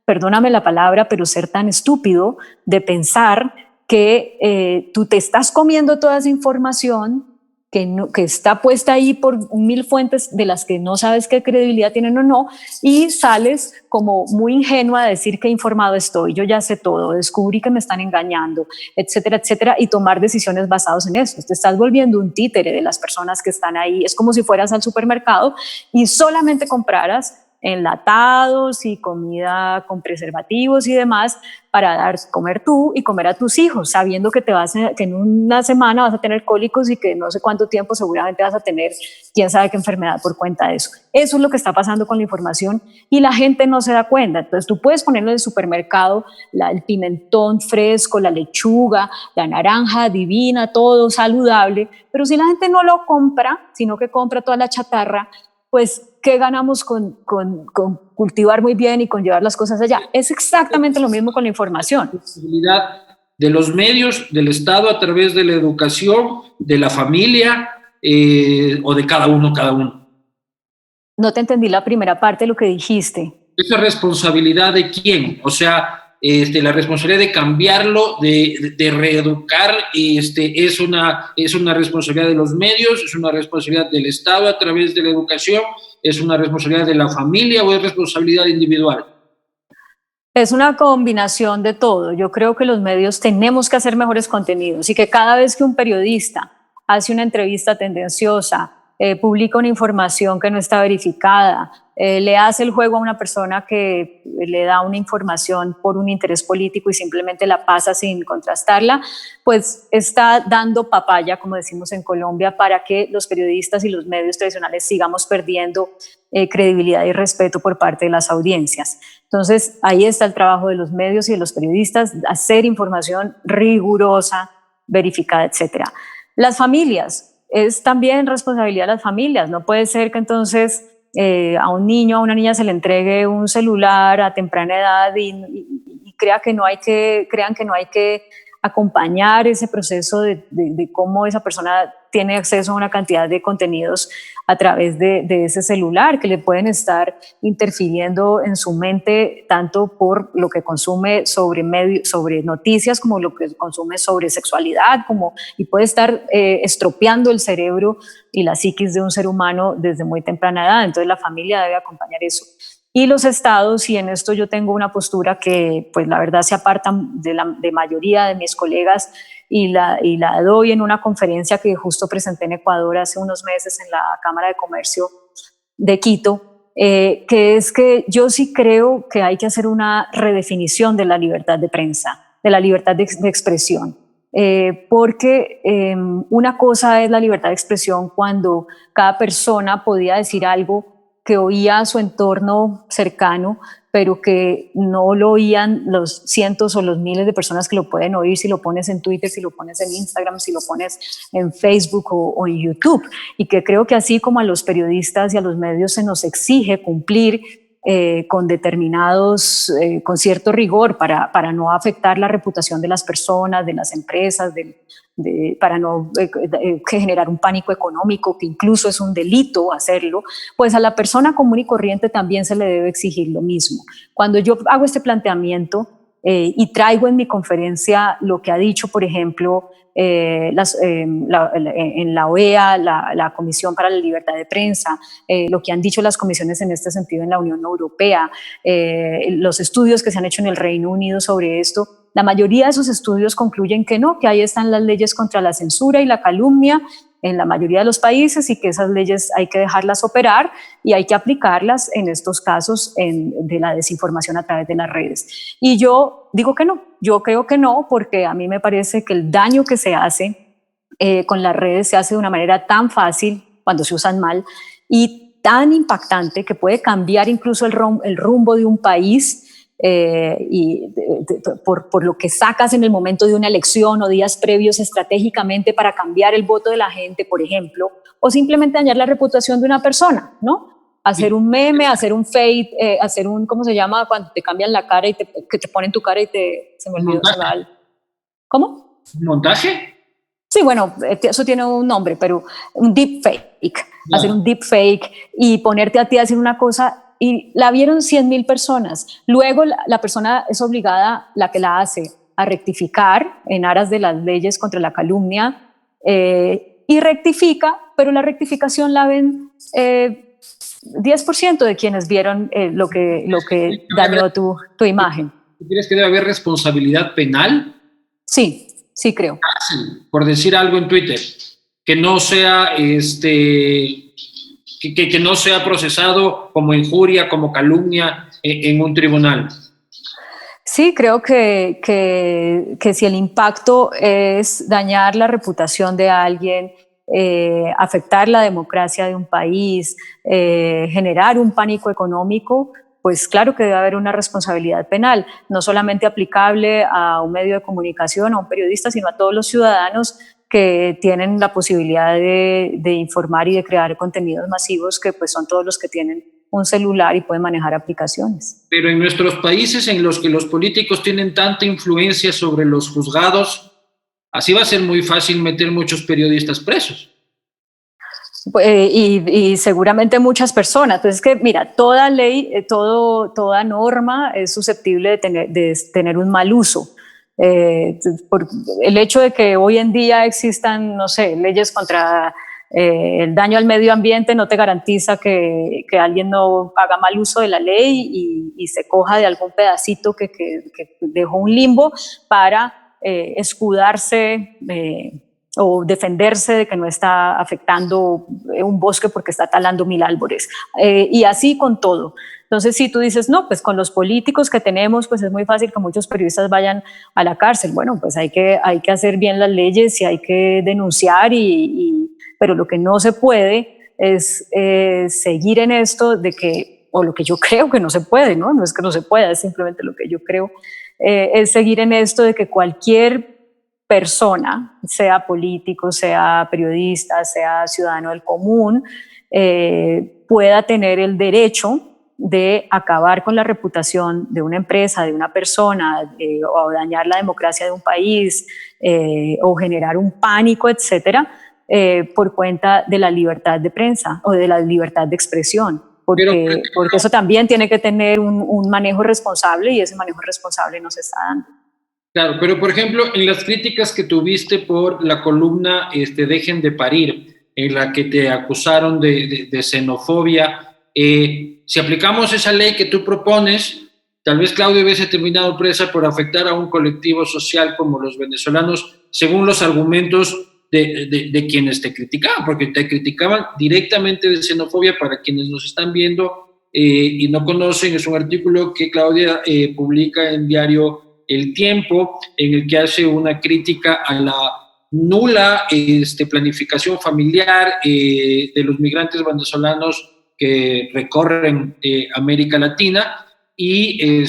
perdóname la palabra, pero ser tan estúpido de pensar que tú te estás comiendo toda esa información que está puesta ahí por 1000 fuentes de las que no sabes qué credibilidad tienen o no, y sales como muy ingenua a decir qué informado estoy, yo ya sé todo, descubrí que me están engañando, etcétera, etcétera, y tomar decisiones basadas en eso. Te estás volviendo un títere de las personas que están ahí. Es como si fueras al supermercado y solamente compraras enlatados y comida con preservativos y demás para comer tú y comer a tus hijos, sabiendo que que en una semana vas a tener cólicos y que no sé cuánto tiempo seguramente vas a tener quién sabe qué enfermedad por cuenta de eso. Eso es lo que está pasando con la información y la gente no se da cuenta. Entonces tú puedes ponerlo en el supermercado, el pimentón fresco, la lechuga, la naranja divina, todo saludable, pero si la gente no lo compra, sino que compra toda la chatarra, pues ¿qué ganamos con cultivar muy bien y con llevar las cosas allá? Es exactamente lo mismo con la información. La posibilidad de los medios, del Estado a través de la educación, de la familia o de cada uno. No te entendí la primera parte de lo que dijiste. ¿Esa responsabilidad de quién? O sea, la responsabilidad de cambiarlo, de reeducar, es una responsabilidad de los medios, es una responsabilidad del Estado a través de la educación, es una responsabilidad de la familia o es responsabilidad individual. Es una combinación de todo. Yo creo que los medios tenemos que hacer mejores contenidos y que cada vez que un periodista hace una entrevista tendenciosa, publica una información que no está verificada, le hace el juego a una persona que le da una información por un interés político y simplemente la pasa sin contrastarla, pues está dando papaya, como decimos en Colombia, para que los periodistas y los medios tradicionales sigamos perdiendo credibilidad y respeto por parte de las audiencias. Entonces, ahí está el trabajo de los medios y de los periodistas, hacer información rigurosa, verificada, etcétera. Las familias, es también responsabilidad de las familias. No puede ser que entonces a un niño, a una niña se le entregue un celular a temprana edad y crean que no hay que acompañar ese proceso de cómo esa persona tiene acceso a una cantidad de contenidos a través de ese celular que le pueden estar interfiriendo en su mente tanto por lo que consume sobre noticias como lo que consume sobre sexualidad y puede estar estropeando el cerebro y la psiquis de un ser humano desde muy temprana edad. Entonces la familia debe acompañar eso. Y los estados, y en esto yo tengo una postura que pues la verdad se aparta de mayoría de mis colegas y la doy en una conferencia que justo presenté en Ecuador hace unos meses en la Cámara de Comercio de Quito, que es que yo sí creo que hay que hacer una redefinición de la libertad de prensa, de la libertad de expresión. Porque una cosa es la libertad de expresión cuando cada persona podía decir algo que oía a su entorno cercano, pero que no lo oían los cientos o los miles de personas que lo pueden oír si lo pones en Twitter, si lo pones en Instagram, si lo pones en Facebook o en YouTube. Y que creo que así como a los periodistas y a los medios se nos exige cumplir con con cierto rigor para no afectar la reputación de las personas, de las empresas, para no generar un pánico económico, que incluso es un delito hacerlo, pues a la persona común y corriente también se le debe exigir lo mismo. Cuando yo hago este planteamiento y traigo en mi conferencia lo que ha dicho, por ejemplo, en la OEA, la Comisión para la Libertad de Prensa, lo que han dicho las comisiones en este sentido en la Unión Europea, los estudios que se han hecho en el Reino Unido sobre esto, la mayoría de esos estudios concluyen que no, que ahí están las leyes contra la censura y la calumnia en la mayoría de los países y que esas leyes hay que dejarlas operar y hay que aplicarlas en estos casos de la desinformación a través de las redes. Y yo digo que no, yo creo que no, porque a mí me parece que el daño que se hace con las redes se hace de una manera tan fácil cuando se usan mal y tan impactante que puede cambiar incluso el rumbo de un país. Por lo que sacas en el momento de una elección o días previos estratégicamente para cambiar el voto de la gente, por ejemplo, o simplemente dañar la reputación de una persona, ¿no? Hacer un meme, hacer un fade, hacer un, ¿cómo se llama? Cuando te cambian la cara y que te ponen tu cara y se me olvidó. ¿Cómo? ¿Montaje? Sí, bueno, eso tiene un nombre, pero un deepfake, hacer un deepfake y ponerte a ti a decir una cosa y la vieron 100,000 personas. Luego la persona es obligada, la que la hace, a rectificar en aras de las leyes contra la calumnia y rectifica, pero la rectificación la ven 10% de quienes vieron lo que dañó tu imagen. ¿Tú crees que debe haber responsabilidad penal? Sí, sí creo. Por decir algo en Twitter, que no sea que no sea procesado como injuria, como calumnia en un tribunal. Sí, creo que si el impacto es dañar la reputación de alguien, afectar la democracia de un país, generar un pánico económico, pues claro que debe haber una responsabilidad penal, no solamente aplicable a un medio de comunicación, a un periodista, sino a todos los ciudadanos que tienen la posibilidad de informar y de crear contenidos masivos, que pues son todos los que tienen un celular y pueden manejar aplicaciones. Pero en nuestros países en los que los políticos tienen tanta influencia sobre los juzgados, así va a ser muy fácil meter muchos periodistas presos. Y seguramente muchas personas. Entonces, que mira, toda ley, toda norma es susceptible de tener un mal uso. Por el hecho de que hoy en día existan, no sé, leyes contra El daño al medio ambiente no te garantiza que alguien no haga mal uso de la ley y se coja de algún pedacito que dejó un limbo para escudarse o defenderse de que no está afectando un bosque porque está talando 1000 árboles. Y así con todo. Entonces, si tú dices, no, pues con los políticos que tenemos, pues es muy fácil que muchos periodistas vayan a la cárcel. Bueno, pues hay que hacer bien las leyes y hay que denunciar, pero lo que no se puede es seguir en esto de que, o lo que yo creo que no se puede, ¿no? No es que no se pueda, es simplemente lo que yo creo, es seguir en esto de que cualquier persona, sea político, sea periodista, sea ciudadano del común, pueda tener el derecho de acabar con la reputación de una empresa, de una persona, o dañar la democracia de un país, o generar un pánico, etcétera, por cuenta de la libertad de prensa o de la libertad de expresión, porque eso también tiene que tener un manejo responsable y ese manejo responsable no se está dando. Claro, pero por ejemplo, en las críticas que tuviste por la columna Dejen de parir, en la que te acusaron de xenofobia, si aplicamos esa ley que tú propones, tal vez Claudia hubiese terminado presa por afectar a un colectivo social como los venezolanos, según los argumentos de quienes te criticaban, porque te criticaban directamente de xenofobia. Para quienes nos están viendo y no conocen, es un artículo que Claudia publica en diario El Tiempo, en el que hace una crítica a la nula planificación familiar de los migrantes venezolanos que recorren América Latina, y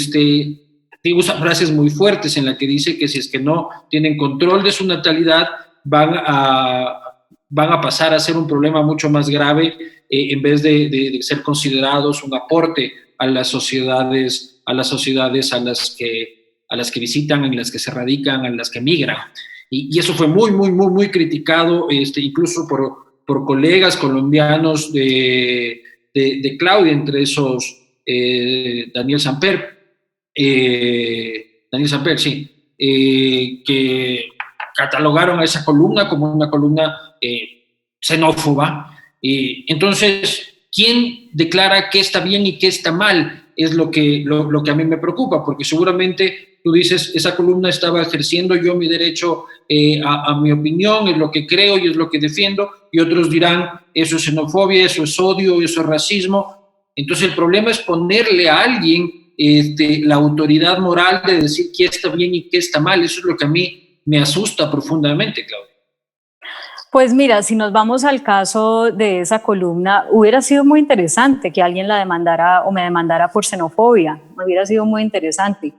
usa frases muy fuertes en las que dice que si es que no tienen control de su natalidad, van a pasar a ser un problema mucho más grave, en vez de ser considerados un aporte a las sociedades a las que visitan, en las que se radican, en las que migran. Y eso fue muy, muy, muy, muy criticado, incluso por colegas colombianos de Claudia, entre esos Daniel Samper, sí, que catalogaron a esa columna como una columna xenófoba. Entonces, ¿quién declara qué está bien y qué está mal? Es lo que a mí me preocupa, porque seguramente tú dices, esa columna estaba ejerciendo yo mi derecho a mi opinión, es lo que creo y es lo que defiendo, y otros dirán, eso es xenofobia, eso es odio, eso es racismo. Entonces el problema es ponerle a alguien la autoridad moral de decir qué está bien y qué está mal. Eso es lo que a mí me asusta profundamente, Claudia. Pues mira, si nos vamos al caso de esa columna, hubiera sido muy interesante que alguien la demandara o me demandara por xenofobia. Hubiera sido muy interesante,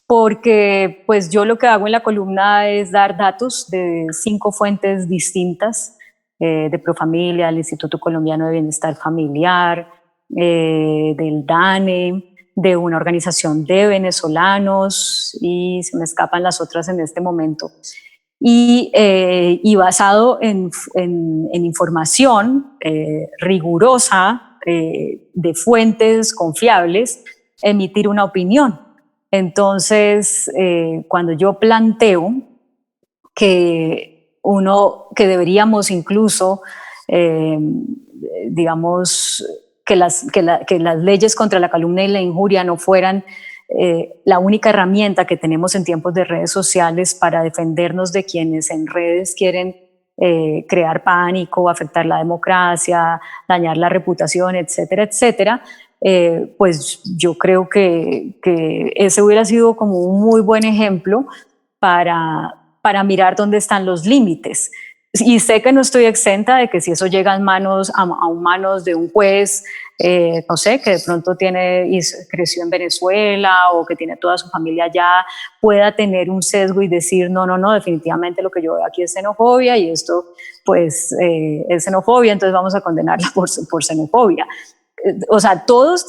porque pues yo lo que hago en la columna es dar datos de 5 fuentes distintas, de Profamilia, del Instituto Colombiano de Bienestar Familiar, del DANE, de una organización de venezolanos, y se me escapan las otras en este momento. Y basado en información rigurosa, de fuentes confiables, emitir una opinión. Entonces, cuando yo planteo que deberíamos incluso, digamos, que las leyes contra la calumnia y la injuria no fueran la única herramienta que tenemos en tiempos de redes sociales para defendernos de quienes en redes quieren crear pánico, afectar la democracia, dañar la reputación, etcétera, etcétera, pues yo creo que ese hubiera sido como un muy buen ejemplo para mirar dónde están los límites. Y sé que no estoy exenta de que si eso llega a manos de un juez, no sé, que de pronto creció en Venezuela o que tiene toda su familia allá, pueda tener un sesgo y decir, no, definitivamente lo que yo veo aquí es xenofobia y esto pues es xenofobia, entonces vamos a condenarla por xenofobia. O sea, todos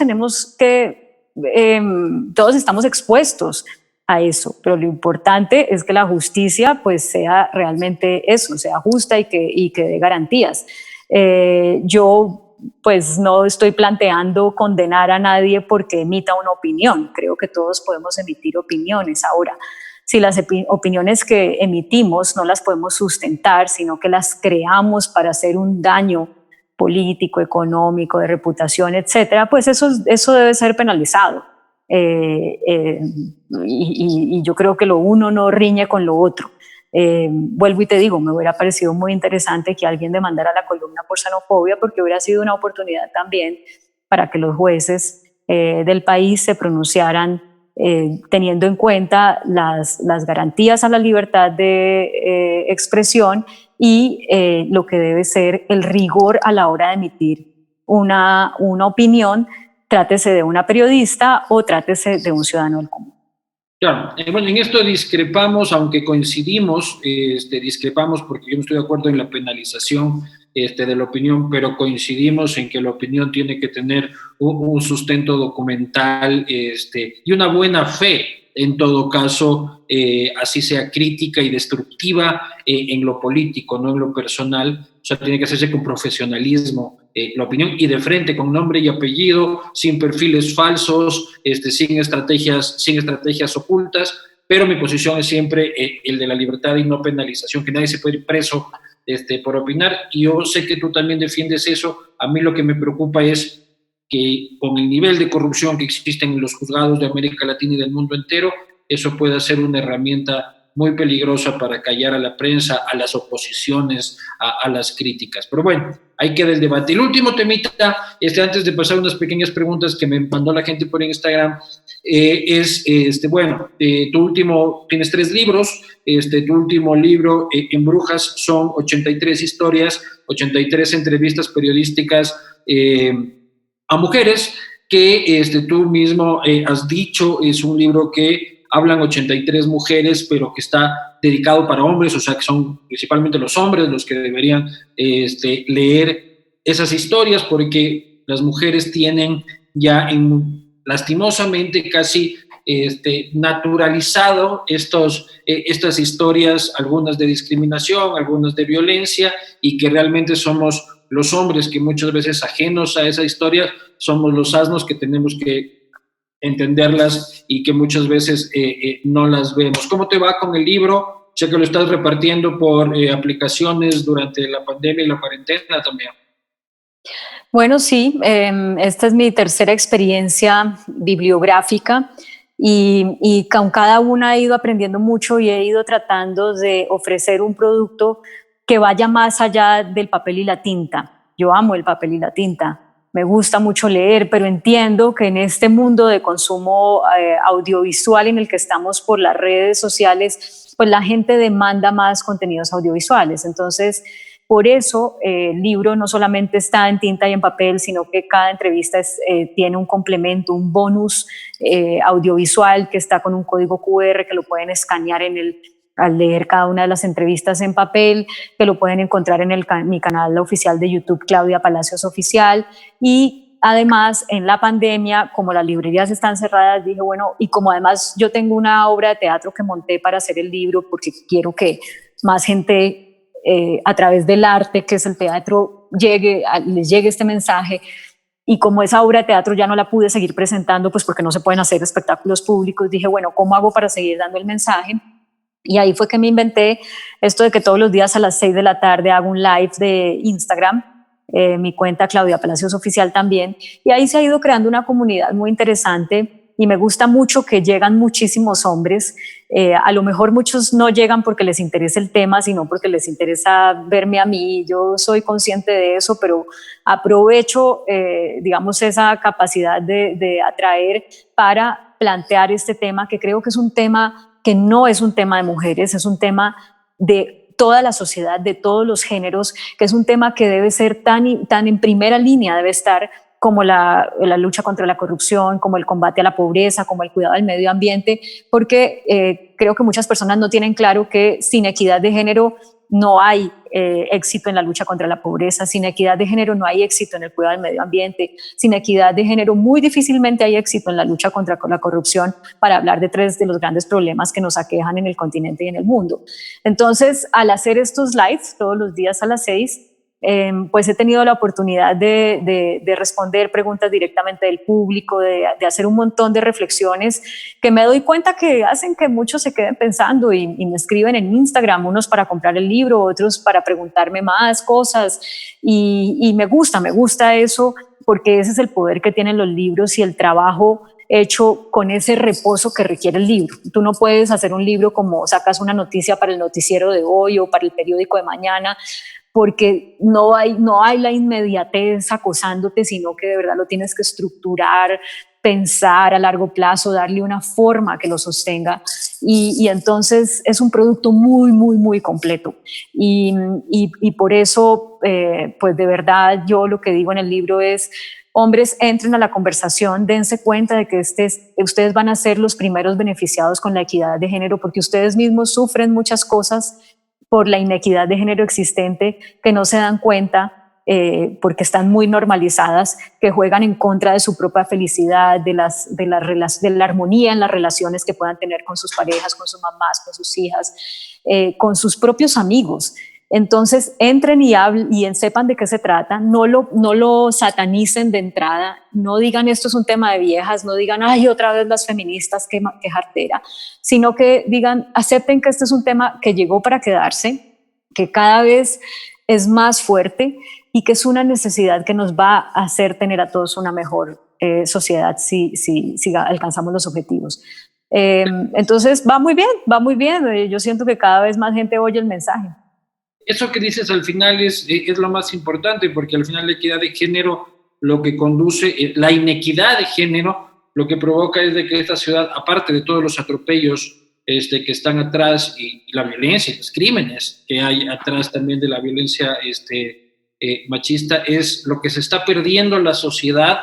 estamos expuestos a eso, pero lo importante es que la justicia pues sea realmente eso, sea justa y que dé garantías. Yo pues no estoy planteando condenar a nadie porque emita una opinión, creo que todos podemos emitir opiniones ahora. si las opiniones que emitimos no las podemos sustentar, sino que las creamos para hacer un daño político, económico, de reputación, etcétera, pues eso debe ser penalizado. Y yo creo que lo uno no riñe con lo otro. Vuelvo y te digo, me hubiera parecido muy interesante que alguien demandara la columna por xenofobia, porque hubiera sido una oportunidad también para que los jueces del país se pronunciaran teniendo en cuenta las garantías a la libertad de expresión y lo que debe ser el rigor a la hora de emitir una opinión, trátese de una periodista o trátese de un ciudadano del común. Claro, bueno, en esto discrepamos, aunque coincidimos, discrepamos porque yo no estoy de acuerdo en la penalización de la opinión, pero coincidimos en que la opinión tiene que tener un sustento documental y una buena fe, en todo caso, así sea crítica y destructiva en lo político, no en lo personal. O sea, tiene que hacerse con profesionalismo la opinión y de frente, con nombre y apellido, sin perfiles falsos, sin estrategias ocultas, pero mi posición es siempre el de la libertad y no penalización, que nadie se puede ir preso por opinar, y yo sé que tú también defiendes eso. A mí lo que me preocupa es que con el nivel de corrupción que existe en los juzgados de América Latina y del mundo entero, eso pueda ser una herramienta muy peligrosa para callar a la prensa, a las oposiciones, a las críticas. Pero bueno, ahí queda el debate. El último temita, antes de pasar unas pequeñas preguntas que me mandó la gente por Instagram, tienes 3 libros, tu último libro, En Brujas, son 83 historias, 83 entrevistas periodísticas a mujeres, que tú mismo has dicho, es un libro que hablan 83 mujeres, pero que está dedicado para hombres, o sea que son principalmente los hombres los que deberían leer esas historias, porque las mujeres tienen ya lastimosamente casi naturalizado estas historias, algunas de discriminación, algunas de violencia, y que realmente somos los hombres que muchas veces, ajenos a esa historia, somos los asnos que tenemos que entenderlas y que muchas veces no las vemos. ¿Cómo te va con el libro? Sé que lo estás repartiendo por aplicaciones durante la pandemia y la cuarentena también. Bueno, sí, esta es mi tercera experiencia bibliográfica y con cada una he ido aprendiendo mucho y he ido tratando de ofrecer un producto que vaya más allá del papel y la tinta. Yo amo el papel y la tinta. Me gusta mucho leer, pero entiendo que en este mundo de consumo audiovisual en el que estamos por las redes sociales, pues la gente demanda más contenidos audiovisuales. Entonces, por eso el libro no solamente está en tinta y en papel, sino que cada entrevista tiene un complemento, un bonus audiovisual que está con un código QR que lo pueden escanear al leer cada una de las entrevistas en papel, que lo pueden encontrar en mi canal oficial de YouTube, Claudia Palacios Oficial. Y además, en la pandemia, como las librerías están cerradas, dije, bueno, y como además yo tengo una obra de teatro que monté para hacer el libro, porque quiero que más gente a través del arte, que es el teatro, les llegue este mensaje. Y como esa obra de teatro ya no la pude seguir presentando, pues porque no se pueden hacer espectáculos públicos, dije, bueno, ¿cómo hago para seguir dando el mensaje? Y ahí fue que me inventé esto de que todos los días a las 6 de la tarde hago un live de Instagram, mi cuenta Claudia Palacios Oficial también, y ahí se ha ido creando una comunidad muy interesante y me gusta mucho que llegan muchísimos hombres. A lo mejor muchos no llegan porque les interesa el tema, sino porque les interesa verme a mí. Yo soy consciente de eso, pero aprovecho, digamos, esa capacidad de atraer para plantear este tema, que creo que es un tema que no es un tema de mujeres, es un tema de toda la sociedad, de todos los géneros, que es un tema que debe ser tan en primera línea, debe estar como la lucha contra la corrupción, como el combate a la pobreza, como el cuidado del medio ambiente, porque creo que muchas personas no tienen claro que sin equidad de género no hay éxito en la lucha contra la pobreza, sin equidad de género no hay éxito en el cuidado del medio ambiente, sin equidad de género muy difícilmente hay éxito en la lucha contra la corrupción, para hablar de 3 de los grandes problemas que nos aquejan en el continente y en el mundo. Entonces, al hacer estos lives todos los días a las 6, pues he tenido la oportunidad de responder preguntas directamente del público, de hacer un montón de reflexiones que me doy cuenta que hacen que muchos se queden pensando y me escriben en Instagram, unos para comprar el libro, otros para preguntarme más cosas, y me gusta eso, porque ese es el poder que tienen los libros y el trabajo hecho con ese reposo que requiere el libro. Tú no puedes hacer un libro como sacas una noticia para el noticiero de hoy o para el periódico de mañana, porque no hay la inmediatez acosándote, sino que de verdad lo tienes que estructurar, pensar a largo plazo, darle una forma que lo sostenga, y entonces es un producto muy, muy, muy completo. Y por eso, pues de verdad, yo lo que digo en el libro es: hombres, entren a la conversación, dense cuenta de que ustedes van a ser los primeros beneficiados con la equidad de género, porque ustedes mismos sufren muchas cosas por la inequidad de género existente que no se dan cuenta, porque están muy normalizadas, que juegan en contra de su propia felicidad, de la armonía en las relaciones que puedan tener con sus parejas, con sus mamás, con sus hijas, con sus propios amigos. Entonces, entren y sepan de qué se trata, no lo satanicen de entrada, no digan esto es un tema de viejas, no digan, ay, otra vez las feministas, qué jartera, sino que digan, acepten que este es un tema que llegó para quedarse, que cada vez es más fuerte y que es una necesidad que nos va a hacer tener a todos una mejor sociedad si alcanzamos los objetivos. Entonces, va muy bien, yo siento que cada vez más gente oye el mensaje. Eso que dices al final es lo más importante, porque al final la equidad de género, lo que conduce, la inequidad de género, lo que provoca es de que esta ciudad, aparte de todos los atropellos que están atrás y la violencia, los crímenes que hay atrás también de la violencia machista, es lo que se está perdiendo la sociedad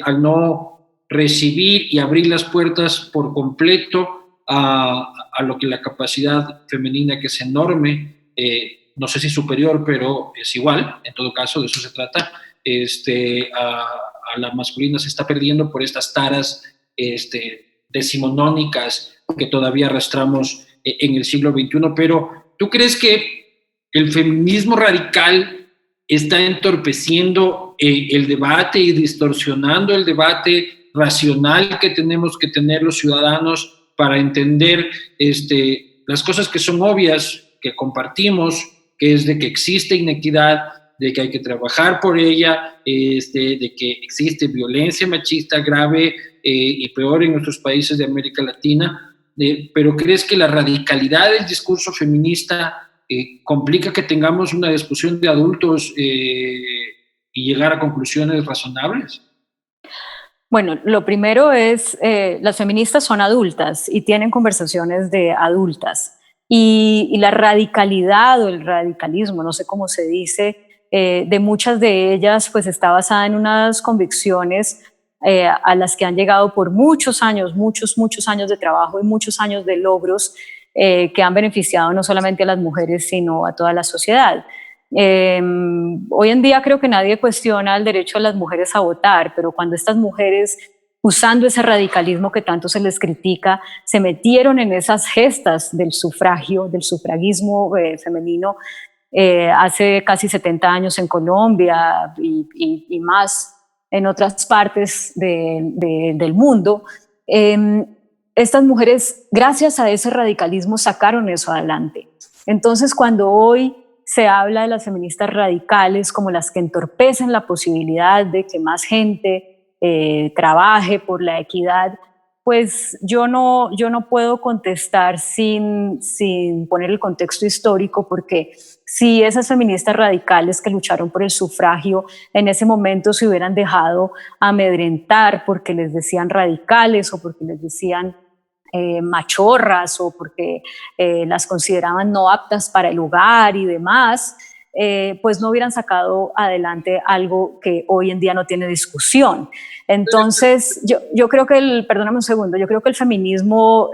al no recibir y abrir las puertas por completo a lo que la capacidad femenina, que es enorme, no sé si superior, pero es igual, en todo caso, de eso se trata, a la masculina se está perdiendo por estas taras decimonónicas que todavía arrastramos en el siglo XXI. Pero ¿tú crees que el feminismo radical está entorpeciendo el debate y distorsionando el debate racional que tenemos que tener los ciudadanos para entender las cosas que son obvias, que compartimos, que es de que existe inequidad, de que hay que trabajar por ella, de que existe violencia machista grave y peor en nuestros países de América Latina? Pero ¿crees que la radicalidad del discurso feminista complica que tengamos una discusión de adultos y llegar a conclusiones razonables? Bueno, lo primero es, las feministas son adultas y tienen conversaciones de adultas. Y la radicalidad o el radicalismo, no sé cómo se dice, de muchas de ellas, pues está basada en unas convicciones a las que han llegado por muchos años de trabajo y muchos años de logros que han beneficiado no solamente a las mujeres, sino a toda la sociedad. Hoy en día creo que nadie cuestiona el derecho de las mujeres a votar, pero cuando estas mujeres, usando ese radicalismo que tanto se les critica, se metieron en esas gestas del sufragio, del sufragismo femenino, hace casi 70 años en Colombia y más en otras partes del mundo, estas mujeres, gracias a ese radicalismo, sacaron eso adelante. Entonces, cuando hoy se habla de las feministas radicales como las que entorpecen la posibilidad de que más gente trabaje por la equidad, pues yo no puedo contestar sin poner el contexto histórico, porque si esas feministas radicales que lucharon por el sufragio en ese momento se hubieran dejado amedrentar porque les decían radicales o porque les decían machorras o porque las consideraban no aptas para el hogar y demás, pues no hubieran sacado adelante algo que hoy en día no tiene discusión. Entonces, yo creo que perdóname un segundo, yo creo que el feminismo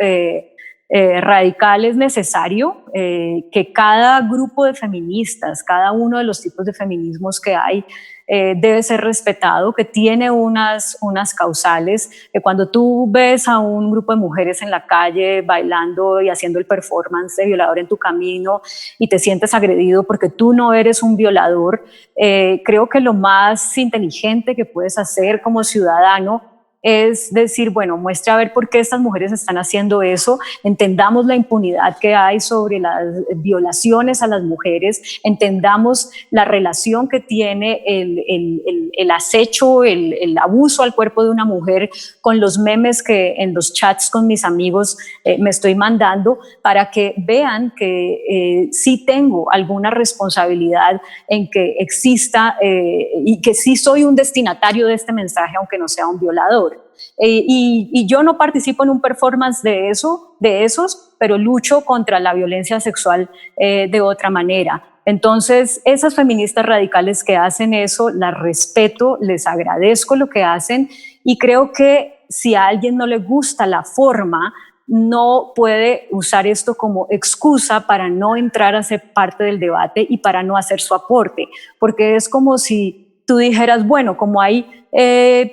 radical es necesario, que cada grupo de feministas, cada uno de los tipos de feminismos que hay, debe ser respetado, que tiene unas causales, que cuando tú ves a un grupo de mujeres en la calle bailando y haciendo el performance de violador en tu camino y te sientes agredido porque tú no eres un violador, creo que lo más inteligente que puedes hacer como ciudadano es decir, bueno, muestra a ver por qué estas mujeres están haciendo eso, entendamos la impunidad que hay sobre las violaciones a las mujeres, entendamos la relación que tiene el acecho, el abuso al cuerpo de una mujer con los memes que en los chats con mis amigos me estoy mandando, para que vean que sí tengo alguna responsabilidad en que exista y que sí soy un destinatario de este mensaje, aunque no sea un violador. Y yo no participo en un performance de esos, pero lucho contra la violencia sexual de otra manera. Entonces, esas feministas radicales que hacen eso, las respeto, les agradezco lo que hacen y creo que si a alguien no le gusta la forma, no puede usar esto como excusa para no entrar a ser parte del debate y para no hacer su aporte, porque es como si tú dijeras, bueno, como hay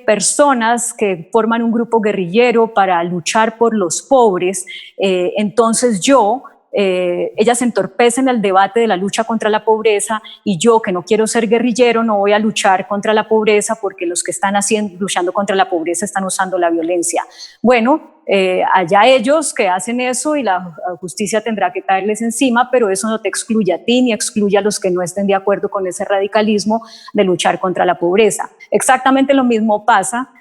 personas que forman un grupo guerrillero para luchar por los pobres, entonces ellas entorpecen el debate de la lucha contra la pobreza y yo, que no quiero ser guerrillero, no voy a luchar contra la pobreza porque los que están luchando contra la pobreza están usando la violencia. Bueno, allá ellos que hacen eso y la justicia tendrá que caerles encima, pero eso no te excluye a ti ni excluye a los que no estén de acuerdo con ese radicalismo de luchar contra la pobreza. Exactamente lo mismo pasa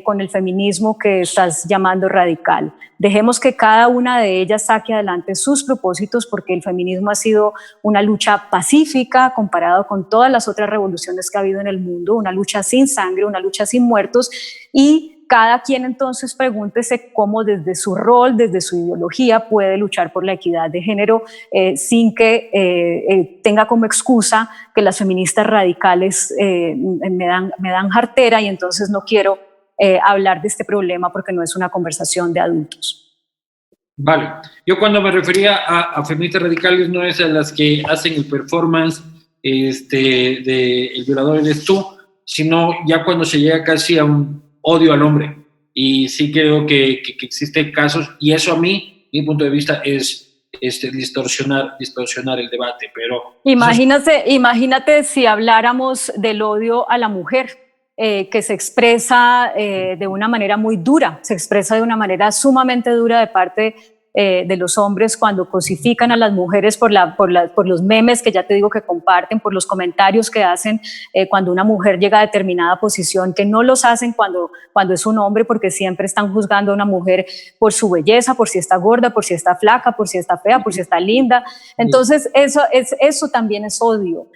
con el feminismo que estás llamando radical. Dejemos que cada una de ellas saque adelante sus propósitos, porque el feminismo ha sido una lucha pacífica comparado con todas las otras revoluciones que ha habido en el mundo, una lucha sin sangre, una lucha sin muertos, y cada quien entonces pregúntese cómo desde su rol, desde su ideología puede luchar por la equidad de género sin que tenga como excusa que las feministas radicales me dan jartera y entonces no quiero hablar de este problema porque no es una conversación de adultos. Vale, yo cuando me refería a feministas radicales no es a las que hacen el performance de El violador eres tú, sino ya cuando se llega casi a un odio al hombre. Y sí creo que existen casos, y eso a mí, mi punto de vista, es distorsionar el debate. Pero imagínate si habláramos del odio a la mujer, que se expresa de una manera muy dura, se expresa de una manera sumamente dura de parte de los hombres cuando cosifican a las mujeres por los memes que ya te digo que comparten, por los comentarios que hacen cuando una mujer llega a determinada posición, que no los hacen cuando es un hombre, porque siempre están juzgando a una mujer por su belleza, por si está gorda, por si está flaca, por si está fea, por si está linda. Entonces eso también es odio.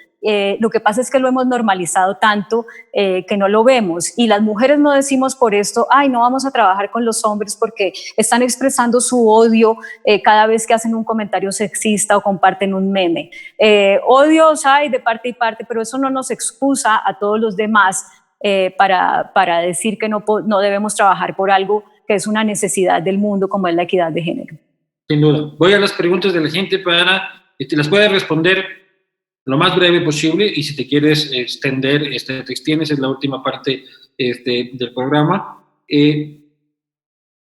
Lo que pasa es que lo hemos normalizado tanto que no lo vemos, y las mujeres no decimos por esto, ay, no vamos a trabajar con los hombres porque están expresando su odio cada vez que hacen un comentario sexista o comparten un meme. Odios hay de parte y parte, pero eso no nos excusa a todos los demás para decir que no debemos trabajar por algo que es una necesidad del mundo, como es la equidad de género. Sin duda. Voy a las preguntas de la gente para que las puedas responder lo más breve posible, y si te quieres extender, te extiendes, es la última parte del programa.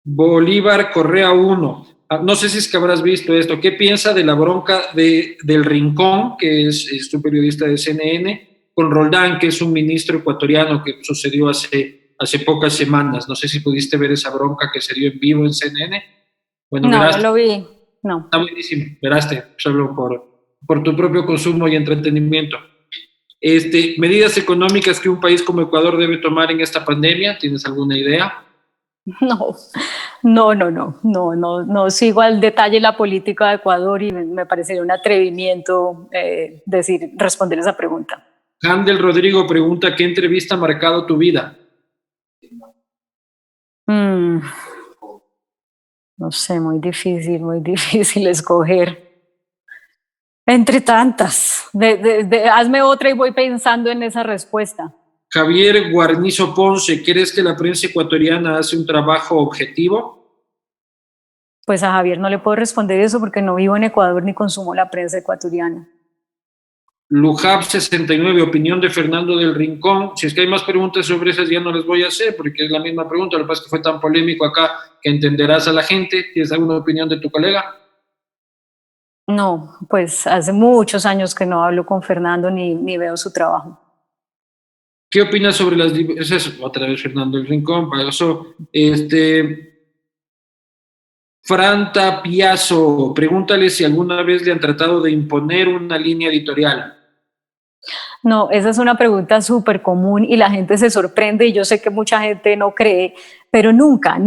Bolívar Correa 1, no sé si es que habrás visto esto, ¿qué piensa de la bronca del Rincón, que es un periodista de CNN, con Roldán, que es un ministro ecuatoriano, que sucedió hace pocas semanas? No sé si pudiste ver esa bronca que se dio en vivo en CNN. Bueno, no, no lo vi, no. Está buenísimo, veraste, solo por tu propio consumo y entretenimiento. Medidas económicas que un país como Ecuador debe tomar en esta pandemia, ¿tienes alguna idea? No sigo al detalle la política de Ecuador y me parecería un atrevimiento responder esa pregunta. Handel Rodrigo pregunta, ¿qué entrevista ha marcado tu vida? No sé, muy difícil escoger. Entre tantas. Hazme otra y voy pensando en esa respuesta. Javier Guarnizo Ponce, ¿crees que la prensa ecuatoriana hace un trabajo objetivo? Pues a Javier no le puedo responder eso porque no vivo en Ecuador ni consumo la prensa ecuatoriana. Lujab 69, opinión de Fernando del Rincón. Si es que hay más preguntas sobre esas, ya no les voy a hacer, porque es la misma pregunta. Lo que pasa es que fue tan polémico acá que entenderás a la gente. ¿Tienes alguna opinión de tu colega? No, pues hace muchos años que no hablo con Fernando ni veo su trabajo. ¿Qué opinas sobre las... Esa es otra vez Fernando del Rincón. Pasó. Fran Tapiazo, pregúntale si alguna vez le han tratado de imponer una línea editorial. No, esa es una pregunta súper común y la gente se sorprende y yo sé que mucha gente no cree, pero nunca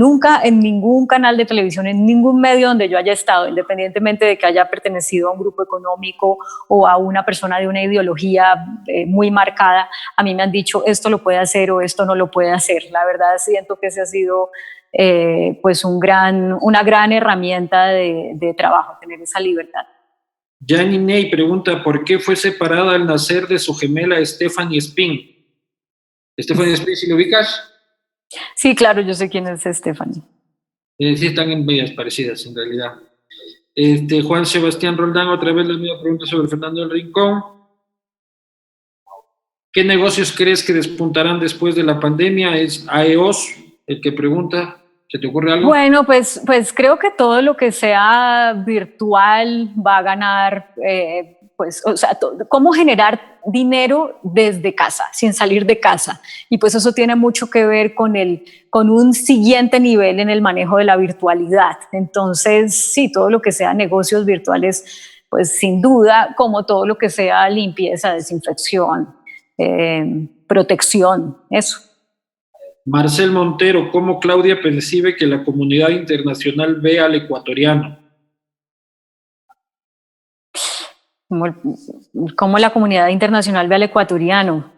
en ningún canal de televisión, en ningún medio donde yo haya estado, independientemente de que haya pertenecido a un grupo económico o a una persona de una ideología muy marcada, a mí me han dicho esto lo puede hacer o esto no lo puede hacer. La verdad siento que ese ha sido pues una gran herramienta de trabajo, tener esa libertad. Gianni Ney pregunta ¿por qué fue separada al nacer de su gemela Stephanie Spin? ¿Stephanie Spin, si lo ubicas? Sí, claro, yo sé quién es Stephanie. Sí, están en medias parecidas en realidad. Juan Sebastián Roldán, otra vez la misma pregunta sobre Fernando del Rincón. ¿Qué negocios crees que despuntarán después de la pandemia? Es AEOS el que pregunta. ¿Se te ocurre algo? Bueno, pues creo que todo lo que sea virtual va a ganar, cómo generar dinero desde casa, sin salir de casa. Y pues eso tiene mucho que ver con un siguiente nivel en el manejo de la virtualidad. Entonces, sí, todo lo que sea negocios virtuales, pues sin duda, como todo lo que sea limpieza, desinfección, protección, eso. Marcel Montero, ¿cómo Claudia percibe que la comunidad internacional ve al ecuatoriano? ¿Cómo la comunidad internacional ve al ecuatoriano?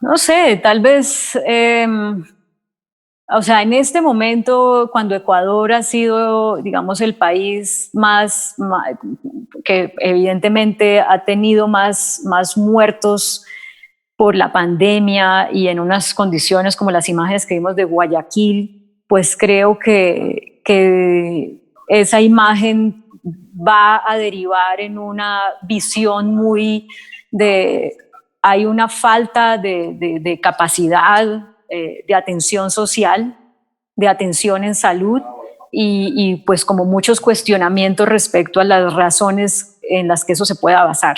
No sé, tal vez, en este momento, cuando Ecuador ha sido, digamos, el país más que evidentemente ha tenido más muertos por la pandemia y en unas condiciones como las imágenes que vimos de Guayaquil, pues creo que esa imagen va a derivar en una visión hay una falta de capacidad de atención social, de atención en salud y pues como muchos cuestionamientos respecto a las razones en las que eso se pueda basar.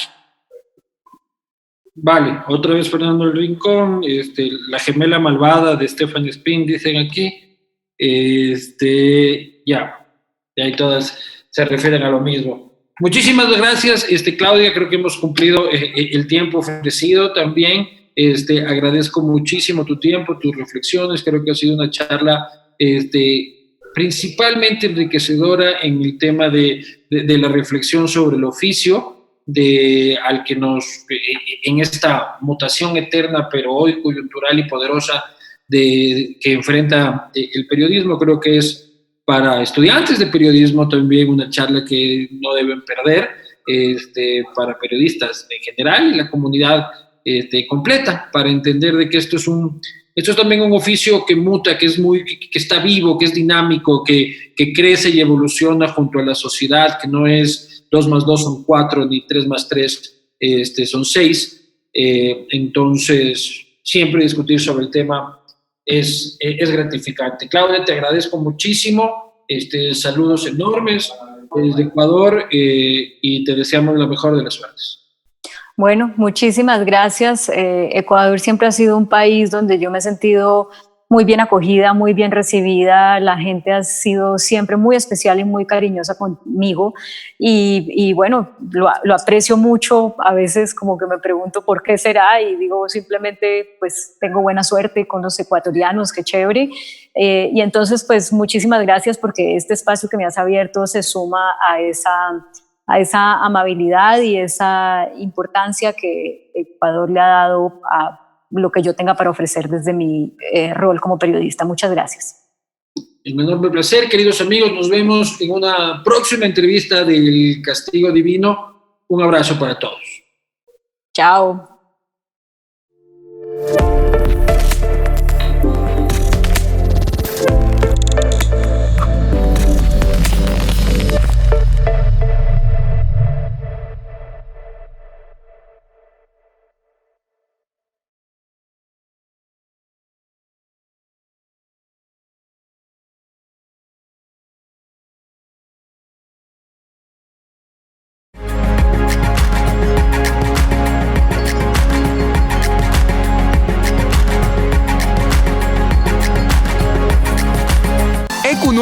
Vale, otra vez Fernando del Rincón, la gemela malvada de Stephanie Spin, dicen aquí. Ya, ahí todas se refieren a lo mismo. Muchísimas gracias, Claudia, creo que hemos cumplido el tiempo ofrecido también. Agradezco muchísimo tu tiempo, tus reflexiones, creo que ha sido una charla principalmente enriquecedora en el tema de la reflexión sobre el oficio, al que en esta mutación eterna, pero hoy coyuntural y poderosa que enfrenta el periodismo, creo que es para estudiantes de periodismo también una charla que no deben perder, para periodistas en general y la comunidad completa, para entender de que esto es también un oficio que muta, que está vivo, que es dinámico, que crece y evoluciona junto a la sociedad, que no es 2 más 2 son 4, ni 3 más 3 son 6. Entonces, siempre discutir sobre el tema es gratificante. Claudia, te agradezco muchísimo. Saludos enormes desde Ecuador y te deseamos la mejor de las suertes. Bueno, muchísimas gracias. Ecuador siempre ha sido un país donde yo me he sentido muy bien acogida, muy bien recibida. La gente ha sido siempre muy especial y muy cariñosa conmigo y bueno, lo aprecio mucho. A veces como que me pregunto por qué será y digo simplemente pues tengo buena suerte con los ecuatorianos, qué chévere. Y entonces pues muchísimas gracias porque este espacio que me has abierto se suma a esa amabilidad y esa importancia que Ecuador le ha dado a lo que yo tenga para ofrecer desde mi rol como periodista. Muchas gracias. Un enorme placer, queridos amigos. Nos vemos en una próxima entrevista del Castigo Divino. Un abrazo para todos. Chao.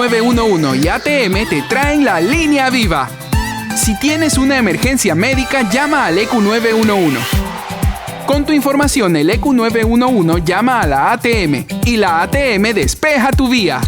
EQ911 y ATM te traen la línea viva. Si tienes una emergencia médica, llama al EQ911. Con tu información, el EQ911 llama a la ATM y la ATM despeja tu vía.